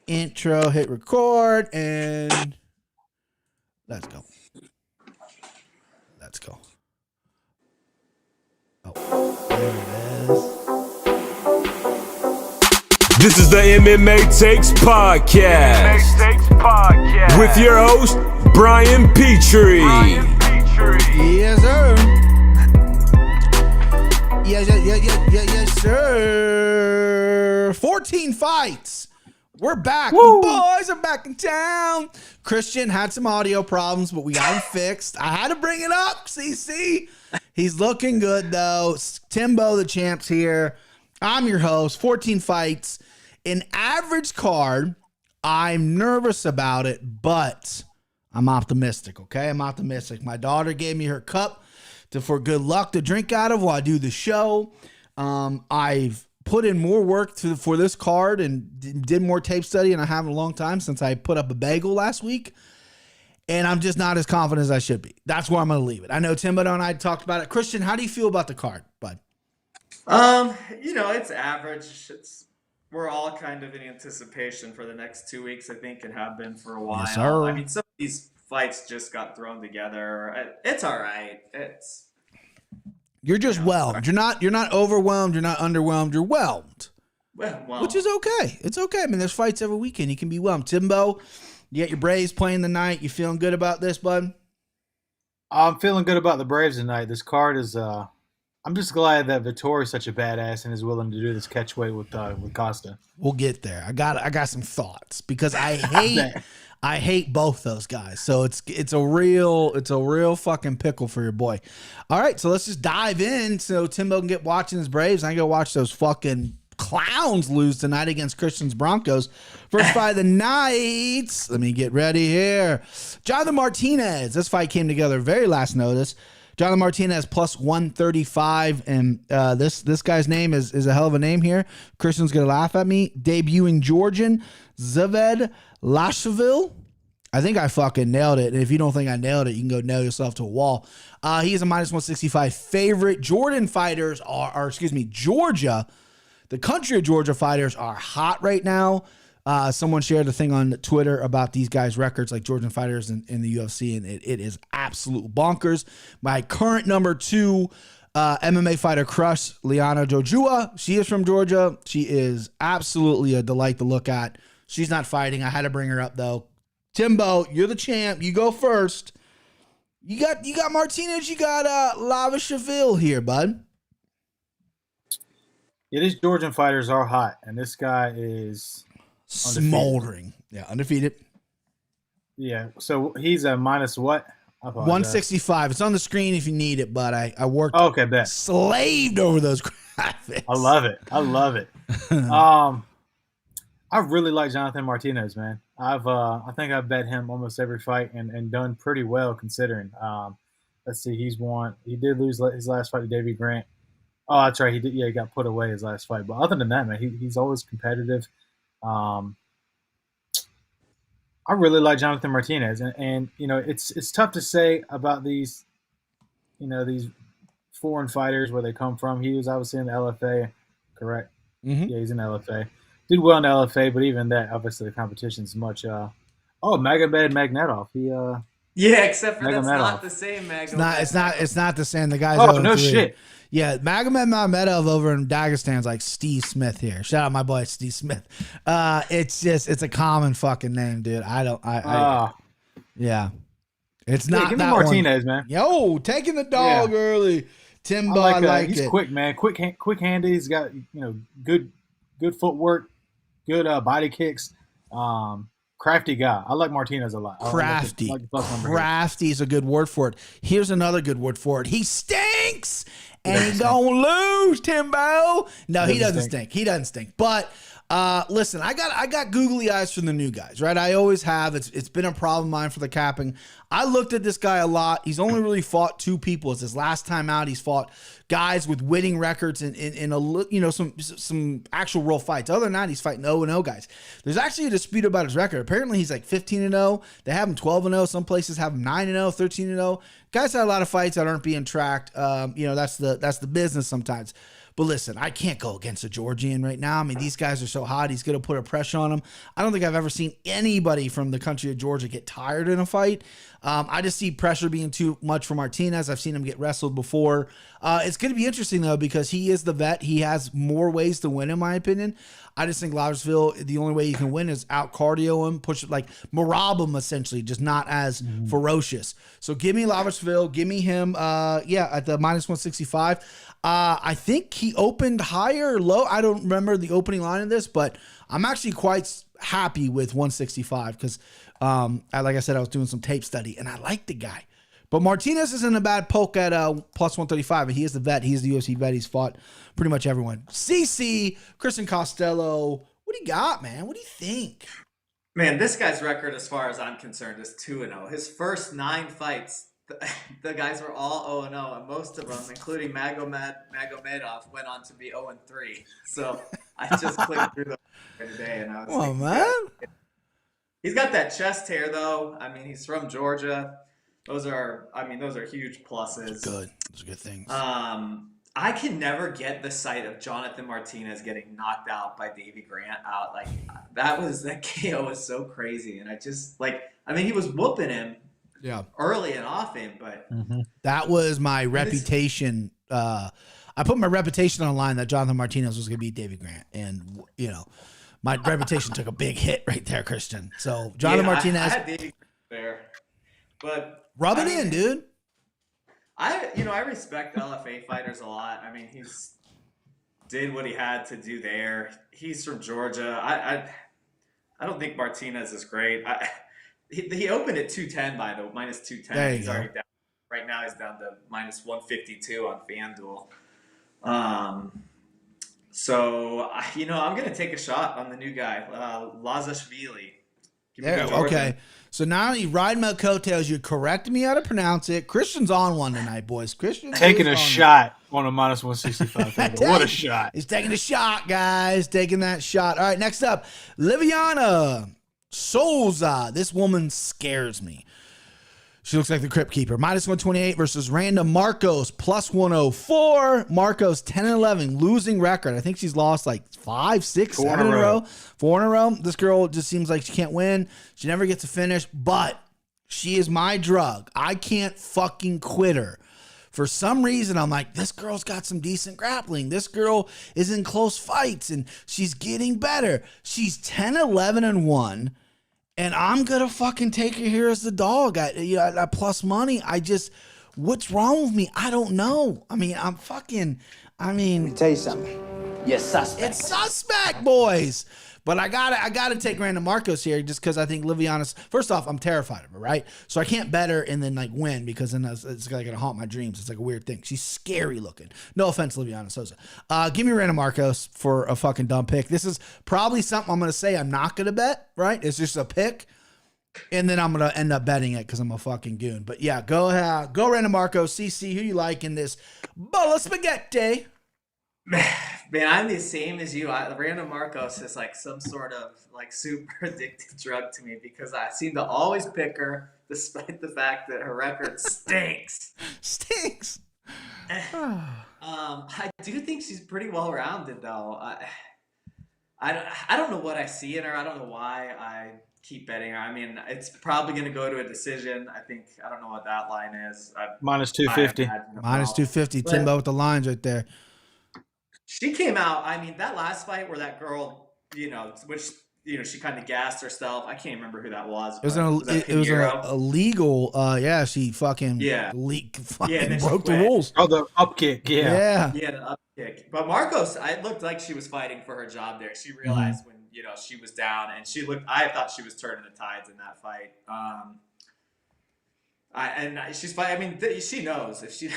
Intro, hit record, and let's go. Let's go. Oh, there it is. This is the MMA Takes Podcast. With your host, Brian Petrie. Yes, sir. Yes, sir. 14 fights. We're back. Woo. The boys are back in town. Christian had some audio problems, but we got him fixed. I had to bring it up, CC. He's looking good, though. Timbo, the champ's here. I'm your host. 14 fights. An average card. I'm nervous about it, but I'm optimistic, okay? I'm optimistic. My daughter gave me her cup for good luck to drink out of while I do the show. I've put in more work for this card and did more tape study than I have in a long time since I put up a bagel last week. And I'm just not as confident as I should be. That's where I'm going to leave it. I know Timbo and I talked about it. Christian, how do you feel about the card, bud? It's average. We're all kind of in anticipation for the next 2 weeks, I think, and have been for a while. Yes, sir. I mean, some of these fights just got thrown together. It's all right. You're just whelmed. You're not overwhelmed. You're not underwhelmed. You're whelmed. Well, Which is okay. It's okay. I mean, there's fights every weekend. You can be whelmed. Timbo, you got your Braves playing tonight. You feeling good about this, bud? I'm feeling good about the Braves tonight. This card is I'm just glad that Vettori is such a badass and is willing to do this catch weight with Costa. We'll get there. I got some thoughts because I hate both those guys. So it's a real fucking pickle for your boy. All right, so let's just dive in so Timbo can get watching his Braves. I can go watch those fucking clowns lose tonight against Christian's Broncos. First fight of the night. Let me get ready here. Jonathan Martinez. This fight came together very last notice. Jonathan Martinez plus 135, and this guy's name is a hell of a name here. Christian's going to laugh at me. Debuting Georgian, Zaved Lashville. I think I fucking nailed it, and if you don't think I nailed it, you can go nail yourself to a wall. He is a minus 165 favorite. Georgia, the country of Georgia fighters are hot right now. Someone shared a thing on Twitter about these guys' records, like Georgian fighters in the UFC, and it is absolute bonkers. My current number 2 MMA fighter crush, Liana Jojua. She is from Georgia. She is absolutely a delight to look at. She's not fighting. I had to bring her up, though. Timbo, you're the champ. You go first. You got Martinez. You got Lashville here, bud. Yeah, these Georgian fighters are hot, and this guy is smoldering. Yeah, undefeated. Yeah, so he's a minus what? 165. It's on the screen if you need it, but I worked bet. Slaved over those graphics. I love it. I really like Jonathan Martinez, man. I think I've bet him almost every fight and done pretty well considering. Let's see, he did lose his last fight to Davey Grant. Oh, that's right. He did. Yeah, he got put away his last fight. But other than that, man, he's always competitive. I really like Jonathan Martinez, and it's tough to say about these foreign fighters where they come from. He was obviously in the LFA, correct? Mm-hmm. Yeah, he's in the LFA. Did well in the LFA, but even that, obviously, the competition's much. Magomed Magomedov. Yeah, except for Magomedov. that's not the same Magomedov. It's not the same. The guy's Oh, no shit. Yeah, Magomed Magomedov over in Dagestan's like Steve Smith here. Shout out my boy Steve Smith. It's a common fucking name, dude. Yeah. It's not give me that Martinez, one. man. Yo, taking the dog early. Timbo, I like he's it. quick, man. Quick handy. He's got good footwork, good body kicks. Crafty guy. I like Martinez a lot. Crafty. Crafty is a good word for it. Here's another good word for it. He stinks, and he gonna lose, Timbo. No, he doesn't stink. He doesn't stink. But listen, I got googly eyes from the new guys, right? I always have. It's been a problem of mine for the capping. I looked at this guy a lot. He's only really fought 2 people. It's his last time out. He's fought guys with winning records in some actual real fights. Other than that, he's fighting 0-0 guys. There's actually a dispute about his record. Apparently, he's like 15-0. They have him 12-0. Some places have him 9-0, 13-0. Guys had a lot of fights that aren't being tracked. That's the business sometimes. But listen, I can't go against a Georgian right now. I mean, these guys are so hot. He's going to put a pressure on him. I don't think I've ever seen anybody from the country of Georgia get tired in a fight. I just see pressure being too much for Martinez. I've seen him get wrestled before. It's going to be interesting, though, because he is the vet. He has more ways to win, in my opinion. I just think Lashville, the only way you can win is out cardio him, push it, like Marab him, essentially, just not as ferocious. So give me Lashville. Give me him, at the minus 165. I think he opened higher or low. I don't remember the opening line of this, but I'm actually quite happy with 165 because, like I said, I was doing some tape study, and I like the guy. But Martinez isn't a bad poke at plus 135, and he is the vet. He's the UFC vet. He's fought pretty much everyone. CC, Christian Costello. What do you got, man? What do you think? Man, this guy's record, as far as I'm concerned, is 2-0. His first 9 fights, the guys were all 0-0, and most of them, including Magomedov, went on to be 0-3. So I just clicked through them today, and I was Oh, man. He's got that chest hair, though. I mean, he's from Georgia. Those are huge pluses. Good. Those are good things. I can never get the sight of Jonathan Martinez getting knocked out by Davy Grant out. Like, that KO was so crazy. And I just, he was whooping him early and often, but that was my reputation. I put my reputation on the line that Jonathan Martinez was going to beat Davy Grant. And, my reputation took a big hit right there, Christian. So, Jonathan Martinez. I had Davy there. But rub it in, dude. I respect LFA fighters a lot. I mean, he's did what he had to do there. He's from Georgia. I don't think Martinez is great. He opened at 210 by the minus 210. There you he's go. already down. Right now he's down to minus 152 on FanDuel. So I'm gonna take a shot on the new guy, Lazashvili. Okay. So now you ride my coattails. You correct me how to pronounce it. Christian's on one tonight, boys. Christian taking a shot on a minus 165. What a shot. He's taking a shot, guys. Taking that shot. All right, next up, Liviana Souza. This woman scares me. She looks like the Crypt Keeper. Minus 128 versus Randa Marcos, plus 104. Marcos 10-11, losing record. I think she's lost like 5, 6, 7 in a row. 4 in a row. This girl just seems like she can't win. She never gets a finish, but she is my drug. I can't fucking quit her. For some reason, I'm like, this girl's got some decent grappling. This girl is in close fights, and she's getting better. She's 10-11-1. And I'm going to fucking take her here as the dog at plus money. What's wrong with me? I don't know. I mean, Let me tell you something. You're suspect. It's suspect, boys. But I gotta take Randa Marcos here just because I think Liviana's, first off, I'm terrified of her, right? So I can't bet her and then win because then it's like gonna haunt my dreams. It's like a weird thing. She's scary looking. No offense, Liviana Souza. Give me Randa Marcos for a fucking dumb pick. This is probably something I'm gonna say I'm not gonna bet, right? It's just a pick. And then I'm gonna end up betting it because I'm a fucking goon. But yeah, go ahead. Go Randa Marcos. CC, who you like in this bowl of spaghetti? Man, I'm the same as you. Randa Marcos is like some sort of super addictive drug to me because I seem to always pick her despite the fact that her record stinks. Stinks. I do think she's pretty well rounded though. I don't know what I see in her. I don't know why I keep betting her. I mean, it's probably going to go to a decision. I don't know what that line is. Minus 250. Minus 250. Timbo with the lines right there. She came out. I mean, that last fight where that girl, she kind of gassed herself. I can't remember who that was. It was an illegal. She fucking broke the rules. Oh, the up kick. Yeah. Yeah, the up kick. But Marcos, it looked like she was fighting for her job there. She realized when she was down, and I thought she was turning the tides in that fight. She's fighting. I mean, she knows if she's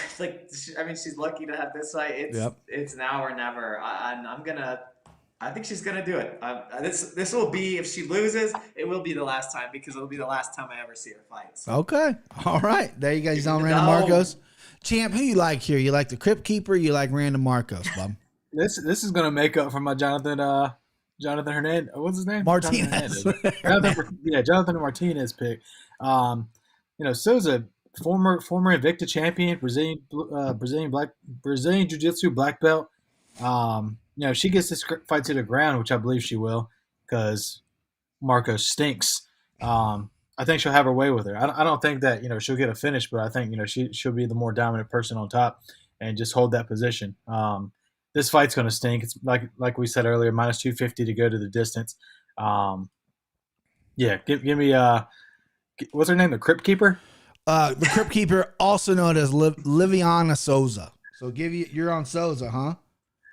lucky to have this fight. It's now or never. I think she's gonna do it. This will be, if she loses, it will be the last time because it'll be the last time I ever see her fight. So. Okay, all right. There you go. He's on Randa Marcos. Champ, who you like here? You like the Crypt Keeper? You like Randa Marcos, bub? This is gonna make up for my Jonathan Hernandez. What's his name? Martinez. Jonathan Martinez pick. Souza, former Invicta champion, Brazilian Jiu-Jitsu black belt. If she gets this fight to the ground, which I believe she will, because Marco stinks. I think she'll have her way with her. I don't think that she'll get a finish, but I think she'll be the more dominant person on top and just hold that position. This fight's going to stink. It's like we said earlier, minus 250 to go to the distance. Give me what's her name? The Crypt Keeper. The Crypt Keeper, also known as Liviana Souza. So you're on Souza, huh?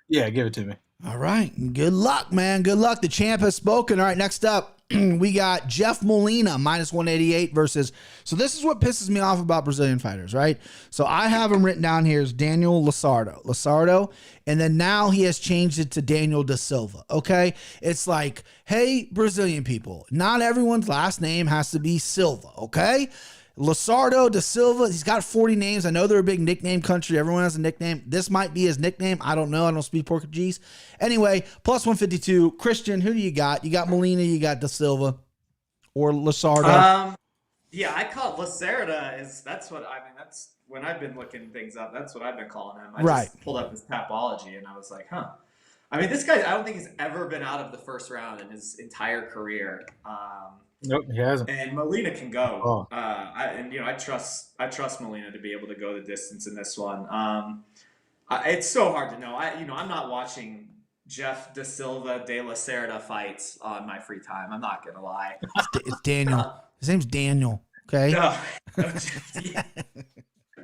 Yeah, give it to me. All right. Good luck, man. Good luck. The champ has spoken. All right, next up, we got Jeff Molina, minus 188 versus. So this is what pisses me off about Brazilian fighters, right? So I have him written down here as Daniel Lasardo, and then now he has changed it to Daniel da Silva, okay? It's like, hey, Brazilian people, not everyone's last name has to be Silva, okay? Lasardo da Silva, he's got 40 names. I know they're a big nickname country. Everyone has a nickname. This might be his nickname. I don't know. I don't speak Portuguese. Anyway, plus 152. Christian, who do you got? You got Molina, you got da Silva, or Lasardo? Yeah, I call it Lacerda. That's when I've been looking things up. That's what I've been calling him. I just pulled up his Tapology, and I was like, huh. I mean, this guy, I don't think he's ever been out of the first round in his entire career. Nope, he hasn't. And Molina can go. I trust Molina to be able to go the distance in this one. It's so hard to know. I'm not watching Jeff da Silva de la Cerda fights on my free time. I'm not gonna lie. It's Daniel. His name's Daniel. Okay.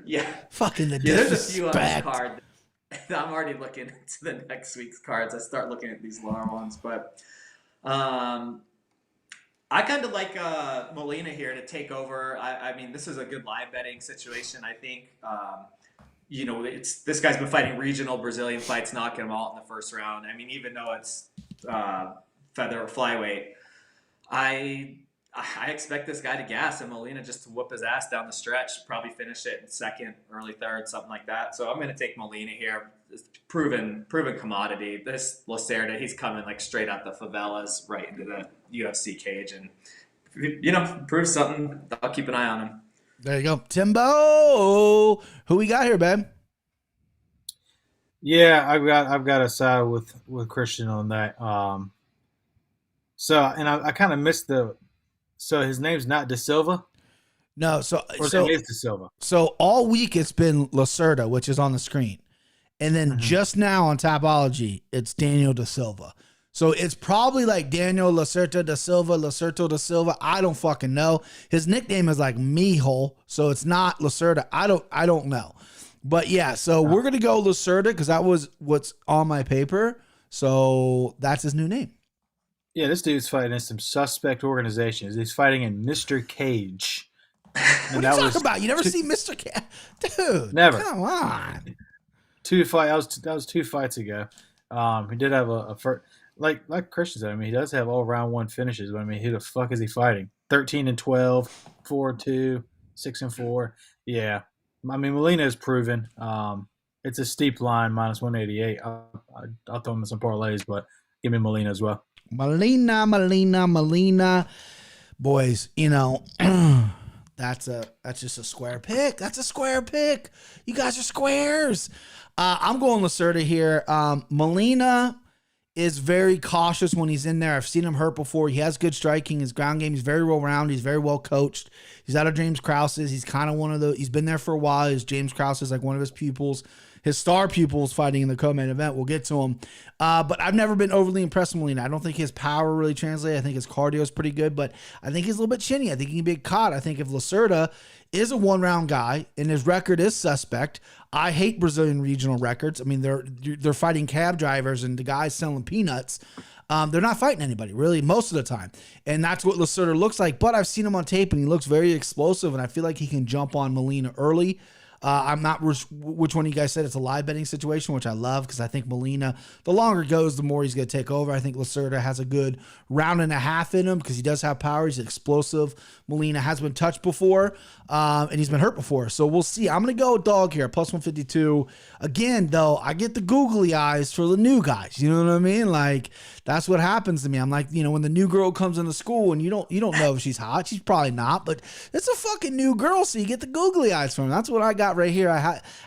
Yeah. Fucking the There's a few on this disrespect. card. I'm already looking into the next week's cards. I start looking at these lower ones, but I kind of like Molina here to take over. I mean, this is a good live betting situation. I think, this guy's been fighting regional Brazilian fights, knocking them all in the first round. I mean, even though it's feather or flyweight, I expect this guy to gas and Molina just to whoop his ass down the stretch, probably finish it in second, early third, something like that. So I'm going to take Molina here. It's proven commodity. This Lacerda, he's coming like straight out the favelas right into the UFC cage, and prove something. I'll keep an eye on him. There you go, Timbo. Who we got here, babe? Yeah, I've got to side with Christian on that. I kind of missed the. So his name's not Da Silva? No, Or his name is Da Silva? So all week it's been Lacerda, which is on the screen. And then just now on Tapology, it's Daniel da Silva. So it's probably like Daniel Lacerda da Silva, Lacerto da Silva. I don't fucking know. His nickname is like Mijo, so it's not Lacerda. I don't know. But yeah, so we're going to go Lacerda because that was what's on my paper. So that's his new name. Yeah, this dude's fighting in some suspect organizations. He's fighting in Mr. Cage. What are you talking about? You never see Mr. Cage? Dude, never. Come on. That was 2 fights ago. He did have a first, like Christian said. I mean, he does have all round 1 finishes. But I mean, who the fuck is he fighting? 13-12, 4-2, 6-4. Yeah, I mean, Molina is proven. It's a steep line, minus 188. I'll throw him in some parlays, but give me Molina as well. Molina. Boys, that's just a square pick. That's a square pick. You guys are squares. I'm going Lacerda here. Molina is very cautious when he's in there. I've seen him hurt before. He has good striking. His ground game is very well rounded. He's very well coached. He's out of James Krause's. He's kind of one of he's been there for a while. James Krause is like one of his pupils. His star pupils fighting in the co-main event. We'll get to him. But I've never been overly impressed with Molina. I don't think his power really translates. I think his cardio is pretty good, but I think he's a little bit chinny. I think he can be caught. I think if Lacerda is a one-round guy and his record is suspect, I hate Brazilian regional records. I mean, they're fighting cab drivers and the guys selling peanuts. They're not fighting anybody, really, most of the time. And that's what Lacerda looks like. But I've seen him on tape, and he looks very explosive, and I feel like he can jump on Molina early. I'm not which one of you guys said it's a live betting situation, which I love because I think Molina, the longer it goes, the more he's going to take over. I think Lacerda has a good round and a half in him because he does have power. He's explosive. Molina has been touched before, and he's been hurt before. So we'll see. I'm going to go dog here, plus 152. Again, though, I get the googly eyes for the new guys. You know what I mean? Like, that's what happens to me. I'm like, when the new girl comes into school and you don't know if she's hot. She's probably not, but it's a fucking new girl, so you get the googly eyes from her. That's what I got right here.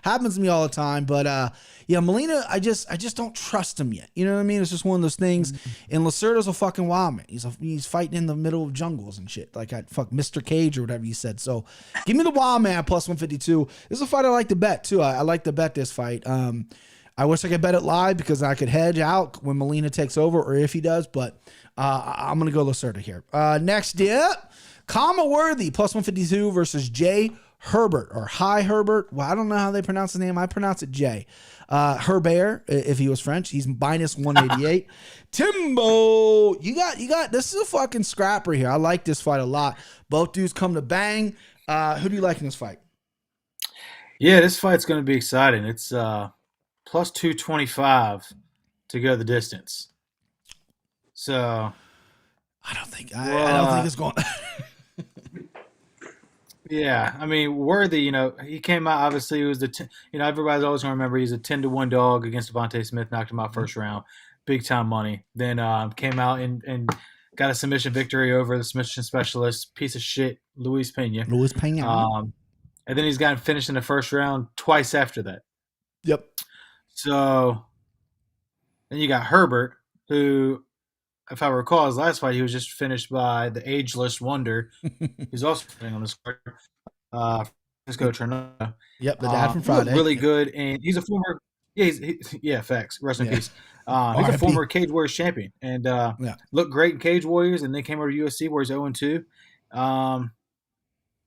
Happens to me all the time, but Molina, I just don't trust him yet. You know what I mean? It's just one of those things. And Lacerda's a fucking wild man. He's fighting in the middle of jungles and shit, like Mr. Cage or whatever you said. So give me the wild man plus 152. This is a fight I like to bet too. I like to bet this fight. I wish I could bet it live because I could hedge out when Molina takes over or if he does, but I'm going to go Lacerda here. Next up, Kama Worthy plus 152 versus Jay Herbert or Hi Herbert. Well, I don't know how they pronounce his name. I pronounce it Jay. Herbert, if he was French, he's minus 188. Timbo, you got, this is a fucking scrapper here. I like this fight a lot. Both dudes come to bang. Who do you like in this fight? Yeah, this fight's going to be exciting. It's plus 225 to go the distance. So I don't think it's going. Yeah, I mean, Worthy, he came out, obviously, he was everybody's always going to remember he's a 10-1 dog against Devontae Smith, knocked him out first round, big time money. Then came out and got a submission victory over the submission specialist, piece of shit, Luis Pena. And then he's gotten finished in the first round twice after that. Yep. So then you got Herbert, who, if I recall, his last fight, he was just finished by the ageless wonder. He's also fighting on this card. Francisco Trinaldo. Yep, the dad from Friday. Really good, and he's a former. Yeah, facts. Rest in peace. He's a former Cage Warriors champion, and looked great in Cage Warriors, and then came over to UFC where he's 0-2.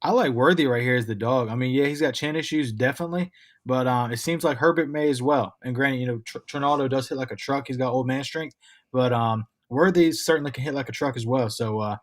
I like Worthy right here as the dog. I mean, yeah, he's got chin issues, definitely, but it seems like Herbert may as well. And granted, Trinaldo does hit like a truck. He's got old man strength, but Worthy certainly can hit like a truck as well. So, I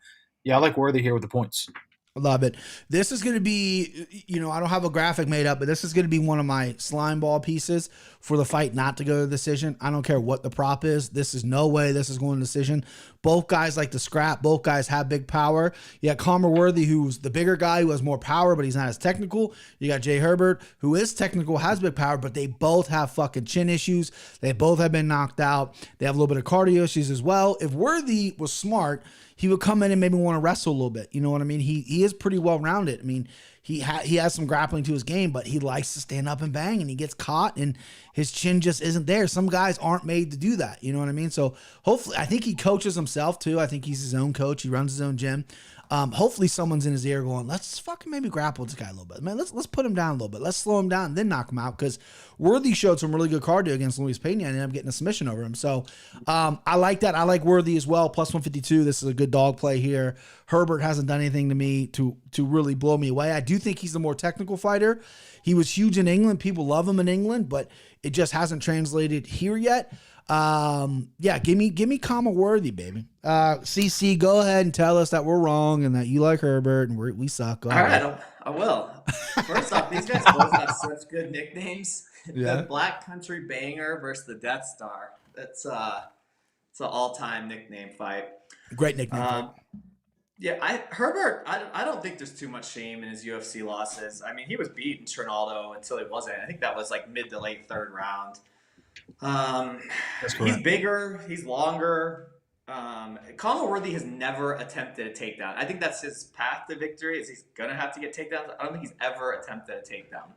like Worthy here with the points. I love it. This is going to be, I don't have a graphic made up, but this is going to be one of my slime ball pieces for the fight not to go to decision. I don't care what the prop is. This is no way this is going to decision. Both guys like to scrap. Both guys have big power. You got Kama Worthy, who's the bigger guy, who has more power, but he's not as technical. You got Jay Herbert, who is technical, has big power, but they both have fucking chin issues. They both have been knocked out. They have a little bit of cardio issues as well. If Worthy was smart, he would come in and maybe want to wrestle a little bit. You know what I mean? He is pretty well rounded. I mean, he has some grappling to his game, but he likes to stand up and bang, and he gets caught, and his chin just isn't there. Some guys aren't made to do that. You know what I mean? So hopefully, I think he coaches himself too. I think he's his own coach. He runs his own gym. Hopefully someone's in his ear going, let's fucking maybe grapple this guy a little bit. Man, let's put him down a little bit. Let's slow him down and then knock him out, because Worthy showed some really good cardio against Luis Pena and ended up getting a submission over him. So I like that. I like Worthy as well. Plus 152. This is a good dog play here. Herbert hasn't done anything to me to really blow me away. I do think he's the more technical fighter. He was huge in England. People love him in England, but it just hasn't translated here yet. Give me Kama Worthy, baby. CC, go ahead and tell us that we're wrong and that you like Herbert and we suck. All right, I will. First off, these guys both have such good nicknames. Yeah. The Black Country Banger versus the Death Star. It's an all-time nickname fight. Great nickname fight. Herbert, I don't think there's too much shame in his UFC losses. I mean, he was beating Trinaldo until he wasn't. I think that was like mid to late third round. He's bigger, he's longer. Kama Worthy has never attempted a takedown. I think that's his path to victory, is he's gonna have to get takedowns. I don't think he's ever attempted a takedown.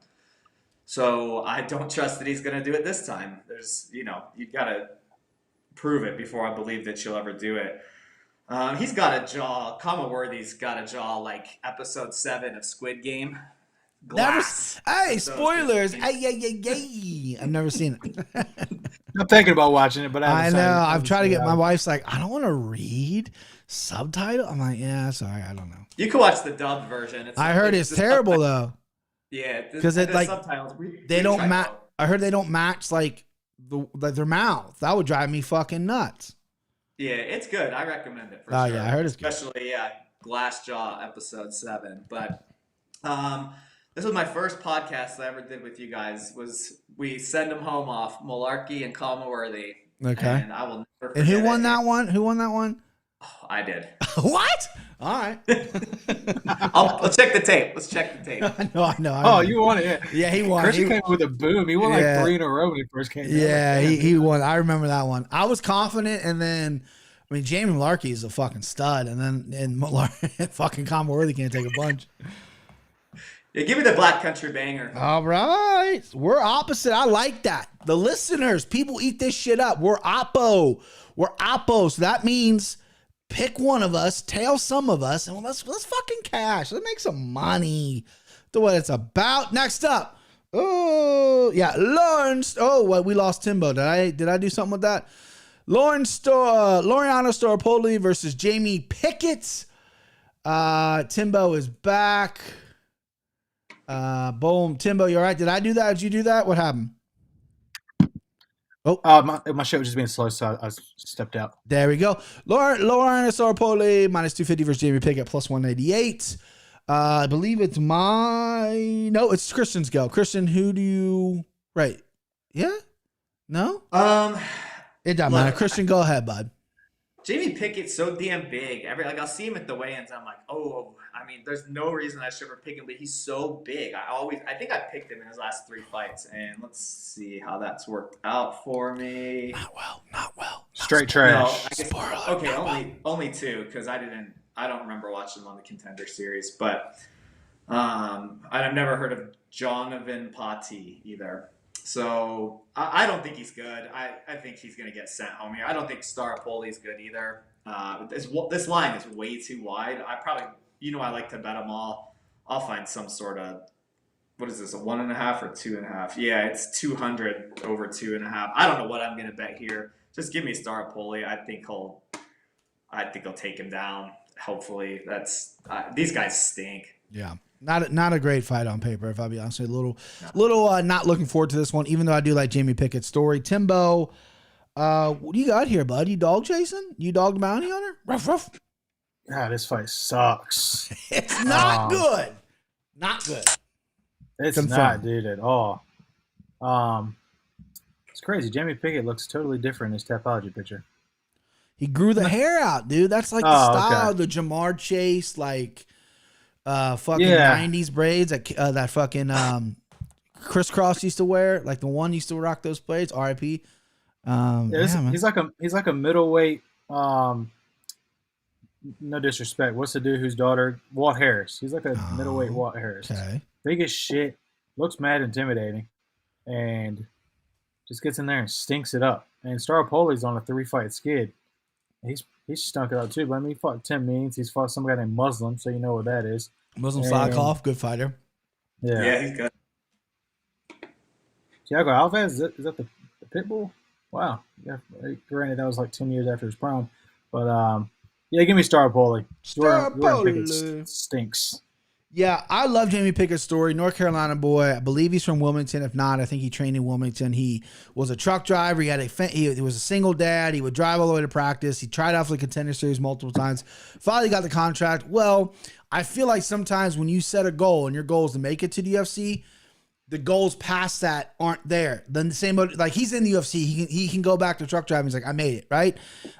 So I don't trust that he's gonna do it this time. You've gotta prove it before I believe that you'll ever do it. He's got a jaw. Kama Worthy's got a jaw like episode 7 of Squid Game. Glass. Hey, spoilers! I've never seen it. I'm thinking about watching it, but I know. I've tried to get my wife's like, I don't want to read subtitle. I'm like, yeah, sorry, I don't know. You can watch the dubbed version. I heard it's terrible though. Yeah, because it like subtitles. They don't match. I heard they don't match like their mouth. That would drive me fucking nuts. Yeah, it's good. I recommend it for sure. Oh yeah, I heard it's good. Especially Glass Jaw episode 7. But this was my first podcast I ever did with you guys. We send them home off Malarkey and Kama Worthy. Okay. And I will never forget. And who won that one? Who won that one? Oh, I did. What? All right. Let's check the tape. Let's check the tape. I know. Oh, you won it. Yeah, he won. Christian came with a boom. He won like Yeah. 3 in a row when he first came. Yeah, Like, he won. I remember that one. I was confident, and then I mean, Jamie Malarkey is a fucking stud, and then fucking Comworthy can't take a punch. Yeah, give me the Black Country Banger. All right, we're opposite. I like that. The listeners, people eat this shit up. We're oppo. So that means pick one of us, tail some of us, and let's fucking cash. Let's make some money. That's what it's about. Next up. Oh yeah, Lawrence. Oh, well, we lost Timbo. Did I do something with that? Laureano Staropoli versus Jamie Pickett. Timbo is back. Boom. Timbo, you all right? Did I do that? Did you do that? What happened? Oh, my shit was just being slow, so I stepped out. There we go. Laureano Staropoli minus 250 versus Jamie Pickett plus 188. I believe it's it's Christian's go. Christian, who do you right? Yeah? No? It doesn't matter. Christian, go ahead, bud. Jamie Pickett's so damn big. I'll see him at the weigh-ins. I'm like, I mean, there's no reason I should ever pick him, but he's so big. I think I picked him in his last 3 fights, and let's see how that's worked out for me. Not well. Straight trash. No, I guess, only 2 because I don't remember watching them on the Contender Series, but I've never heard of Jonathan Patti either. So I don't think he's good. I think he's going to get sent home here. I don't think Staropoli's good either. This line is way too wide. I like to bet them all. I'll find some sort of, what is this, a 1.5 or 2.5? Yeah, it's 200 over 2.5. I don't know what I'm going to bet here. Just give me Staropoli. I think he'll take him down. Hopefully, these guys stink. Yeah. Not a great fight on paper, if I'll be honest with you. Little not looking forward to this one, even though I do like Jamie Pickett's story. Timbo, what do you got here, bud? You dog chasing? You dog bounty hunter? Ruff. God, this fight sucks. It's not good. Not good. It's not, dude, at all. It's crazy. Jamie Pickett looks totally different in his Tapology picture. He grew the hair out, dude. That's like the style, the Jamar Chase, like fucking 90s braids that fucking Crisscross used to wear. Like the one used to rock those braids. R.I.P. He's like a middleweight. No disrespect. What's the dude whose daughter? Walt Harris. He's like a middleweight Walt Harris. Okay. Big as shit. Looks mad intimidating, and just gets in there and stinks it up. And Staropoli's on a 3-fight skid. He's stunk it up too. But I mean, he fought Tim Means. He's fought some guy named Muslim, so you know what that is. Muslim Slykoff, good fighter. Yeah, he's good. Thiago Alves, is that the Pitbull? Wow. Yeah, granted, that was like 10 years after his prom. But, yeah, give me Staropoli. Pickett stinks. Yeah, I love Jamie Pickett's story. North Carolina boy. I believe he's from Wilmington. If not, I think he trained in Wilmington. He was a truck driver. He was a single dad. He would drive all the way to practice. He tried out for the Contender Series multiple times. Finally got the contract. Well, I feel like sometimes when you set a goal and your goal is to make it to the UFC, the goals past that aren't there. Then the same, like he's in the UFC, he can go back to truck driving. He's like, I made it, right?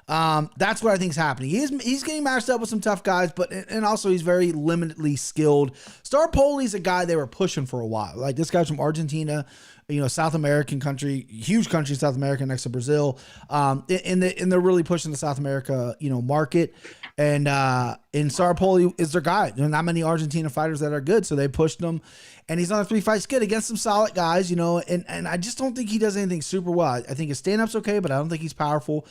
That's what I think is happening. He's getting matched up with some tough guys, and also he's very limitedly skilled. Staropoli's a guy they were pushing for a while. Like this guy's from Argentina, South American country, huge country in South America next to Brazil. And they're really pushing the South America, market. And Staropoli is their guy. There are not many Argentina fighters that are good, so they pushed him. And he's on a 3-fight skid against some solid guys, and I just don't think he does anything super well. I think his stand-up's okay, but I don't think he's powerful.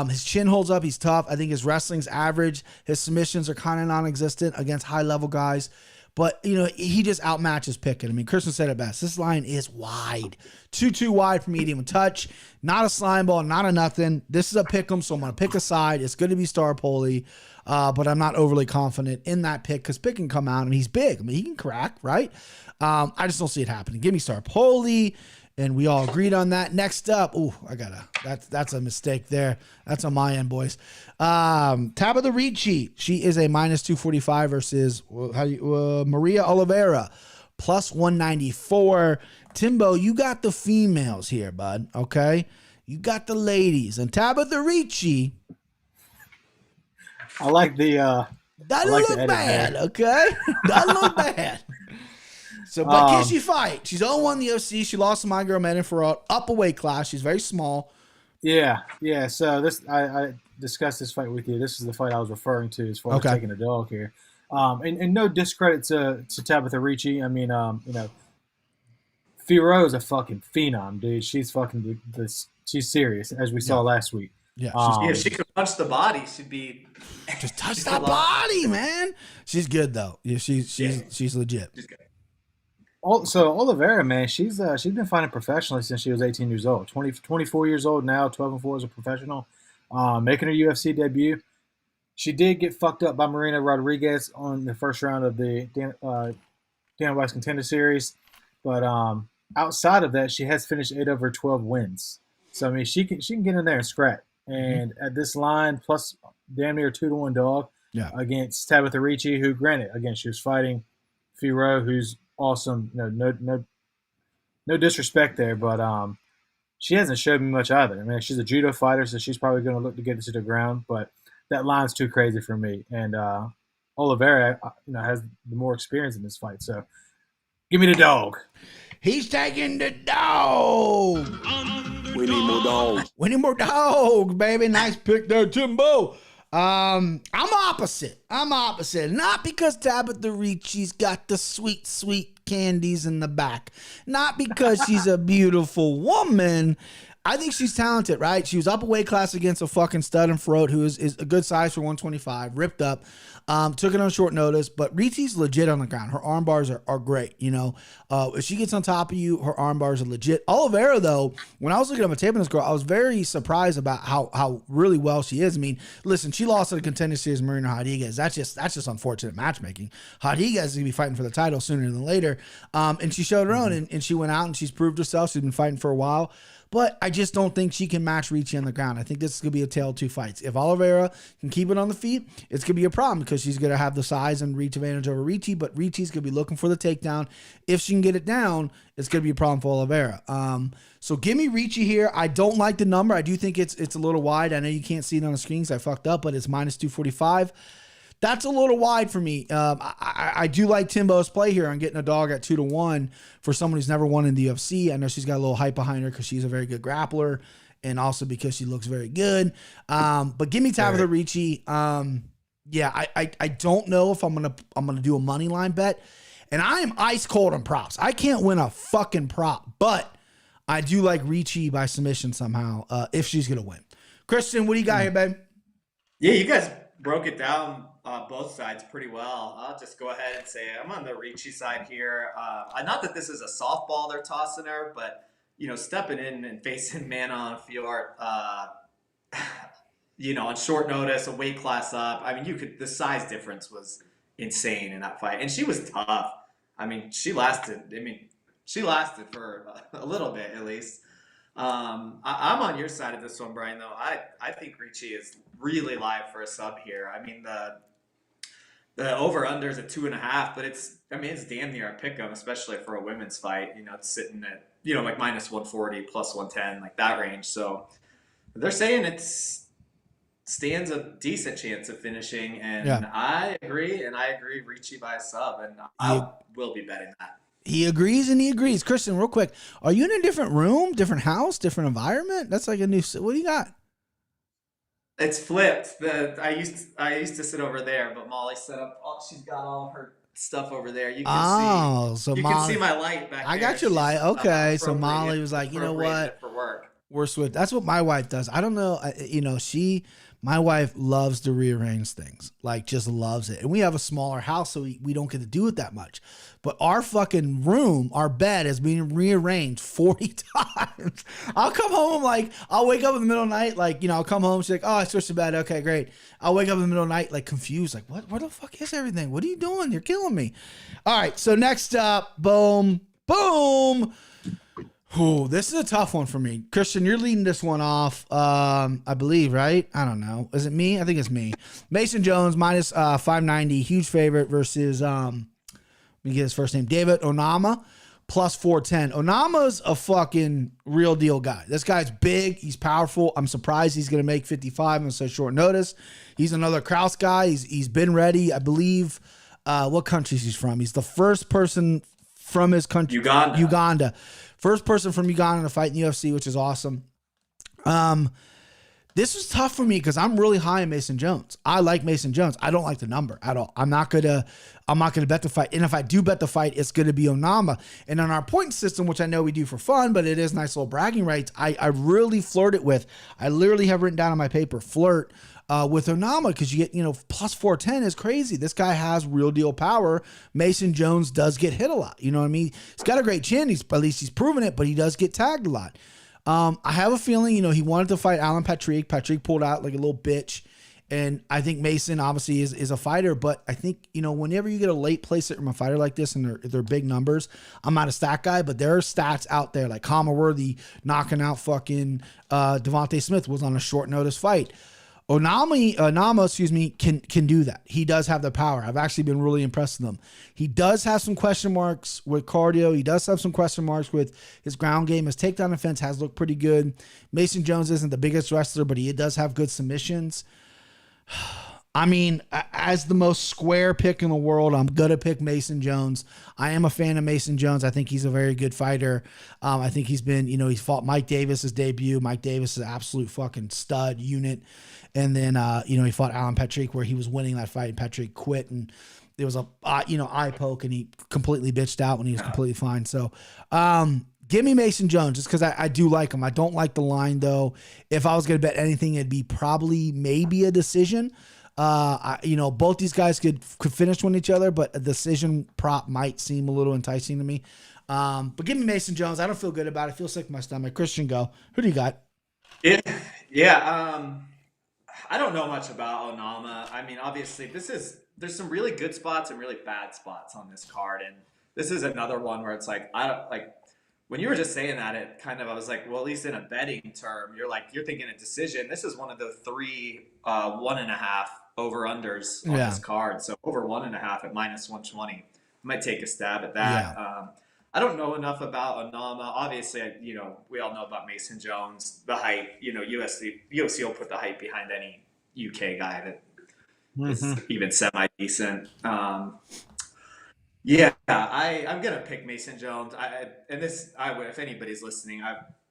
His chin holds up. He's tough. I think his wrestling's average. His submissions are kind of non-existent against high-level guys. But, he just outmatches Pickett. I mean, Christian said it best. This line is wide. Too wide for medium touch. Not a slime ball, not a nothing. This is a pick 'em, so I'm going to pick a side. It's going to be Staropoli. But I'm not overly confident in that pick because Pick can come out and he's big. I mean, he can crack, right? I just don't see it happening. Give me Staropoli, and we all agreed on that. Next up, that's a mistake there. That's on my end, boys. Tabitha Ricci, she is a minus 245 versus Maria Oliveira, plus 194. Timbo, you got the females here, bud. Okay, you got the ladies, and Tabitha Ricci. I like the. Doesn't like look the edit bad, there. okay? Doesn't look bad. So, but can she fight? She's 0-1 in the UFC. She lost to my girl Megan Ferrot, up a weight class. She's very small. Yeah. So this I discussed this fight with you. This is the fight I was referring to as far as taking a dog here. And no discredit to Tabitha Ricci. I mean, Firo is a fucking phenom, dude. She's fucking she's serious, as we saw last week. Yeah, if she could punch the body, she'd be just touch that body, man. She's good though. Yeah, she's legit. She's good. So Oliveira, man, she's been fighting professionally since she was 18 years old. 24 years old now, 12-4 as a professional, making her UFC debut. She did get fucked up by Marina Rodriguez on the first round of the Dana White's Contender Series, but outside of that, she has finished 8 of her 12 wins. So I mean, she can get in there and scrap. And at this line, plus damn near 2-1 dog against Tabitha Ricci, who, granted, again, she was fighting Firo, who's awesome. No disrespect there, but she hasn't showed me much either. I mean, she's a judo fighter, so she's probably going to look to get it to the ground, but that line's too crazy for me. And Oliveira, has the more experience in this fight, so give me the dog. He's taking the dog. We need more dogs. We need more dogs, baby. Nice pick there, Timbo. I'm opposite. Not because Tabitha Ricci's got the sweet, sweet candies in the back. Not because she's a beautiful woman. I think she's talented, right? She was up a weight class against a fucking stud and throat who is a good size for 125, ripped up. Took it on short notice, but Ricci's legit on the ground. Her arm bars are great, If she gets on top of you, her arm bars are legit. Oliveira, though, when I was looking at my tape on this girl, I was very surprised about how really well she is. I mean, listen, she lost to the Contender Series Marino Rodriguez. That's just unfortunate matchmaking. Rodriguez is going to be fighting for the title sooner than later. And she showed her own, and she went out and she's proved herself. She's been fighting for a while. But I just don't think she can match Ricci on the ground. I think this is going to be a tale of two fights. If Oliveira can keep it on the feet, it's going to be a problem because she's going to have the size and reach advantage over Ricci, but Ricci's going to be looking for the takedown. If she can get it down, it's going to be a problem for Oliveira. So give me Ricci here. I don't like the number. I do think it's a little wide. I know you can't see it on the screen because I fucked up, but it's minus 245. That's a little wide for me. I do like Timbo's play here on getting a dog at 2-1 for someone who's never won in the UFC. I know she's got a little hype behind her because she's a very good grappler and also because she looks very good. But give me Tabitha Ricci. I don't know if I'm gonna do a money line bet, and I am ice cold on props. I can't win a fucking prop, but I do like Ricci by submission somehow if she's gonna win. Christian, what do you got here, babe? Yeah, you guys broke it down both sides pretty well. I'll just go ahead and say I'm on the Ricci side here. Not that this is a softball they're tossing her, but stepping in and facing Manon Fiort, on short notice, a weight class up. I mean, the size difference was insane in that fight, and she was tough. I mean, she lasted for a little bit at least. I'm on your side of this one, Brian, though. I think Ricci is really live for a sub here. I mean, the over-under is at 2.5, but it's damn near a pick 'em, especially for a women's fight. It's sitting at, like minus 140, plus 110, like that range. So they're saying it stands a decent chance of finishing, and I agree Ricci by a sub, and I will be betting that. He agrees and he agrees. Christian, real quick, are you in a different room, different house, different environment? That's like a new. What do you got? It's flipped. I used to sit over there, but Molly set up. She's got all her stuff over there. You can see. Can see my light back there. I got your light. Okay, so Molly was like, you know what? For work. We're switched. That's what my wife does. I don't know. My wife loves to rearrange things, like just loves it. And we have a smaller house, so we don't get to do it that much. But our fucking room, our bed has been rearranged 40 times. I'll come home, I'll wake up in the middle of the night, I'll come home, she's like, oh, I switched the bed. Okay, great. I'll wake up in the middle of the night, confused, what, where the fuck is everything? What are you doing? You're killing me. All right, so next up, boom. Ooh, this is a tough one for me. Christian, you're leading this one off, I believe, right? I don't know. Is it me? I think it's me. Mason Jones, minus 590, huge favorite versus, let me get his first name, David Onama. plus 410. Onama's a fucking real deal guy. This guy's big. He's powerful. I'm surprised he's going to make 55 on such short notice. He's another Kraus guy. He's been ready. I believe what countries he's from. He's the first person from his country. Uganda. First person from Uganda to fight in the UFC, which is awesome. This was tough for me because I'm really high on Mason Jones. I like Mason Jones. I don't like the number at all. I'm not gonna bet the fight. And if I do bet the fight, it's gonna be Onama. And on our point system, which I know we do for fun, but it is nice little bragging rights, I really flirt it with. I literally have written down on my paper, flirt with Onama, because you get, plus 410 is crazy. This guy has real deal power. Mason Jones does get hit a lot. You know what I mean? He's got a great chin. At least he's proven it, but he does get tagged a lot. I have a feeling, he wanted to fight Alan Patrick. Patrick pulled out like a little bitch. And I think Mason obviously is a fighter, but I think, whenever you get a late placer from a fighter like this and they're big numbers, I'm not a stat guy, but there are stats out there like Kama Worthy knocking out fucking Devontae Smith was on a short notice fight. Onama, can do that. He does have the power. I've actually been really impressed with him. He does have some question marks with cardio. He does have some question marks with his ground game. His takedown defense has looked pretty good. Mason Jones isn't the biggest wrestler, but he does have good submissions. I mean, as the most square pick in the world, I'm going to pick Mason Jones. I am a fan of Mason Jones. I think he's a very good fighter. I think he's been, he's fought Mike Davis's debut. Mike Davis is an absolute fucking stud unit. And then, he fought Alan Patrick where he was winning that fight and Patrick quit. And there was a, eye poke and he completely bitched out when he was completely fine. So, give me Mason Jones just because I do like him. I don't like the line though. If I was going to bet anything, it'd be probably maybe a decision. Both these guys could finish with each other, but a decision prop might seem a little enticing to me. But give me Mason Jones. I don't feel good about it. I feel sick in my stomach. Christian, go. Who do you got? I don't know much about Onama. I mean, obviously, there's some really good spots and really bad spots on this card, and this is another one where it's like when you were just saying that, I was like, well, at least in a betting term, you're thinking a decision. This is one of the 3 1.5 over-unders on this card. So over 1.5 at minus 120. I might take a stab at that. Yeah. I don't know enough about Onama. Obviously, we all know about Mason Jones, the hype. UFC will put the hype behind any UK guy that is even semi-decent. I'm gonna pick Mason Jones. If anybody's listening,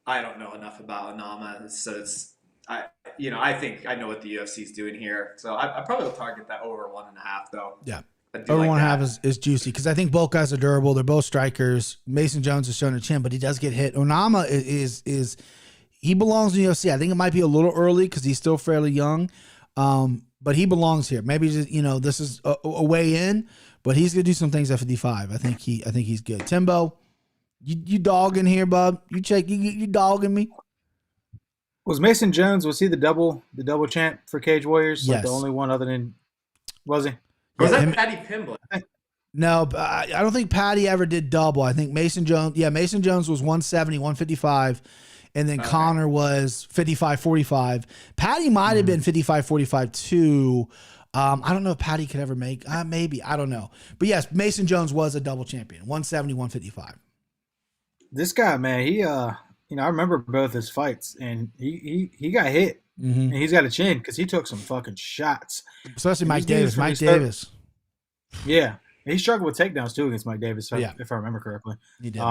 I don't know enough about Onama, so I think I know what the UFC is doing here. So I probably will target that over 1.5 though. Yeah. Over 1.5 is juicy because I think both guys are durable. They're both strikers. Mason Jones has shown a chin, but he does get hit. Onama is he belongs in the UFC. I think it might be a little early because he's still fairly young, but he belongs here. Maybe this is a way in, but he's gonna do some things at 55. I think he's good. Timbo, you dogging here, bub? You dogging me? Was Mason Jones? Was he the double champ for Cage Warriors? Yes. The only one other than was he? Was that Paddy Pimblett? No, I don't think Paddy ever did double. I think Mason Jones was 170, 155, and then Connor was 55-45. Paddy might have been 55-45 too. I don't know if Paddy could ever make, maybe, I don't know. But yes, Mason Jones was a double champion, 170, 155. This guy, man, he, I remember both his fights, and he got hit. Mm-hmm. And he's got a chin because he took some fucking shots. Especially Mike Davis. Mike Davis. Yeah. He struggled with takedowns too against Mike Davis, if I remember correctly. He did.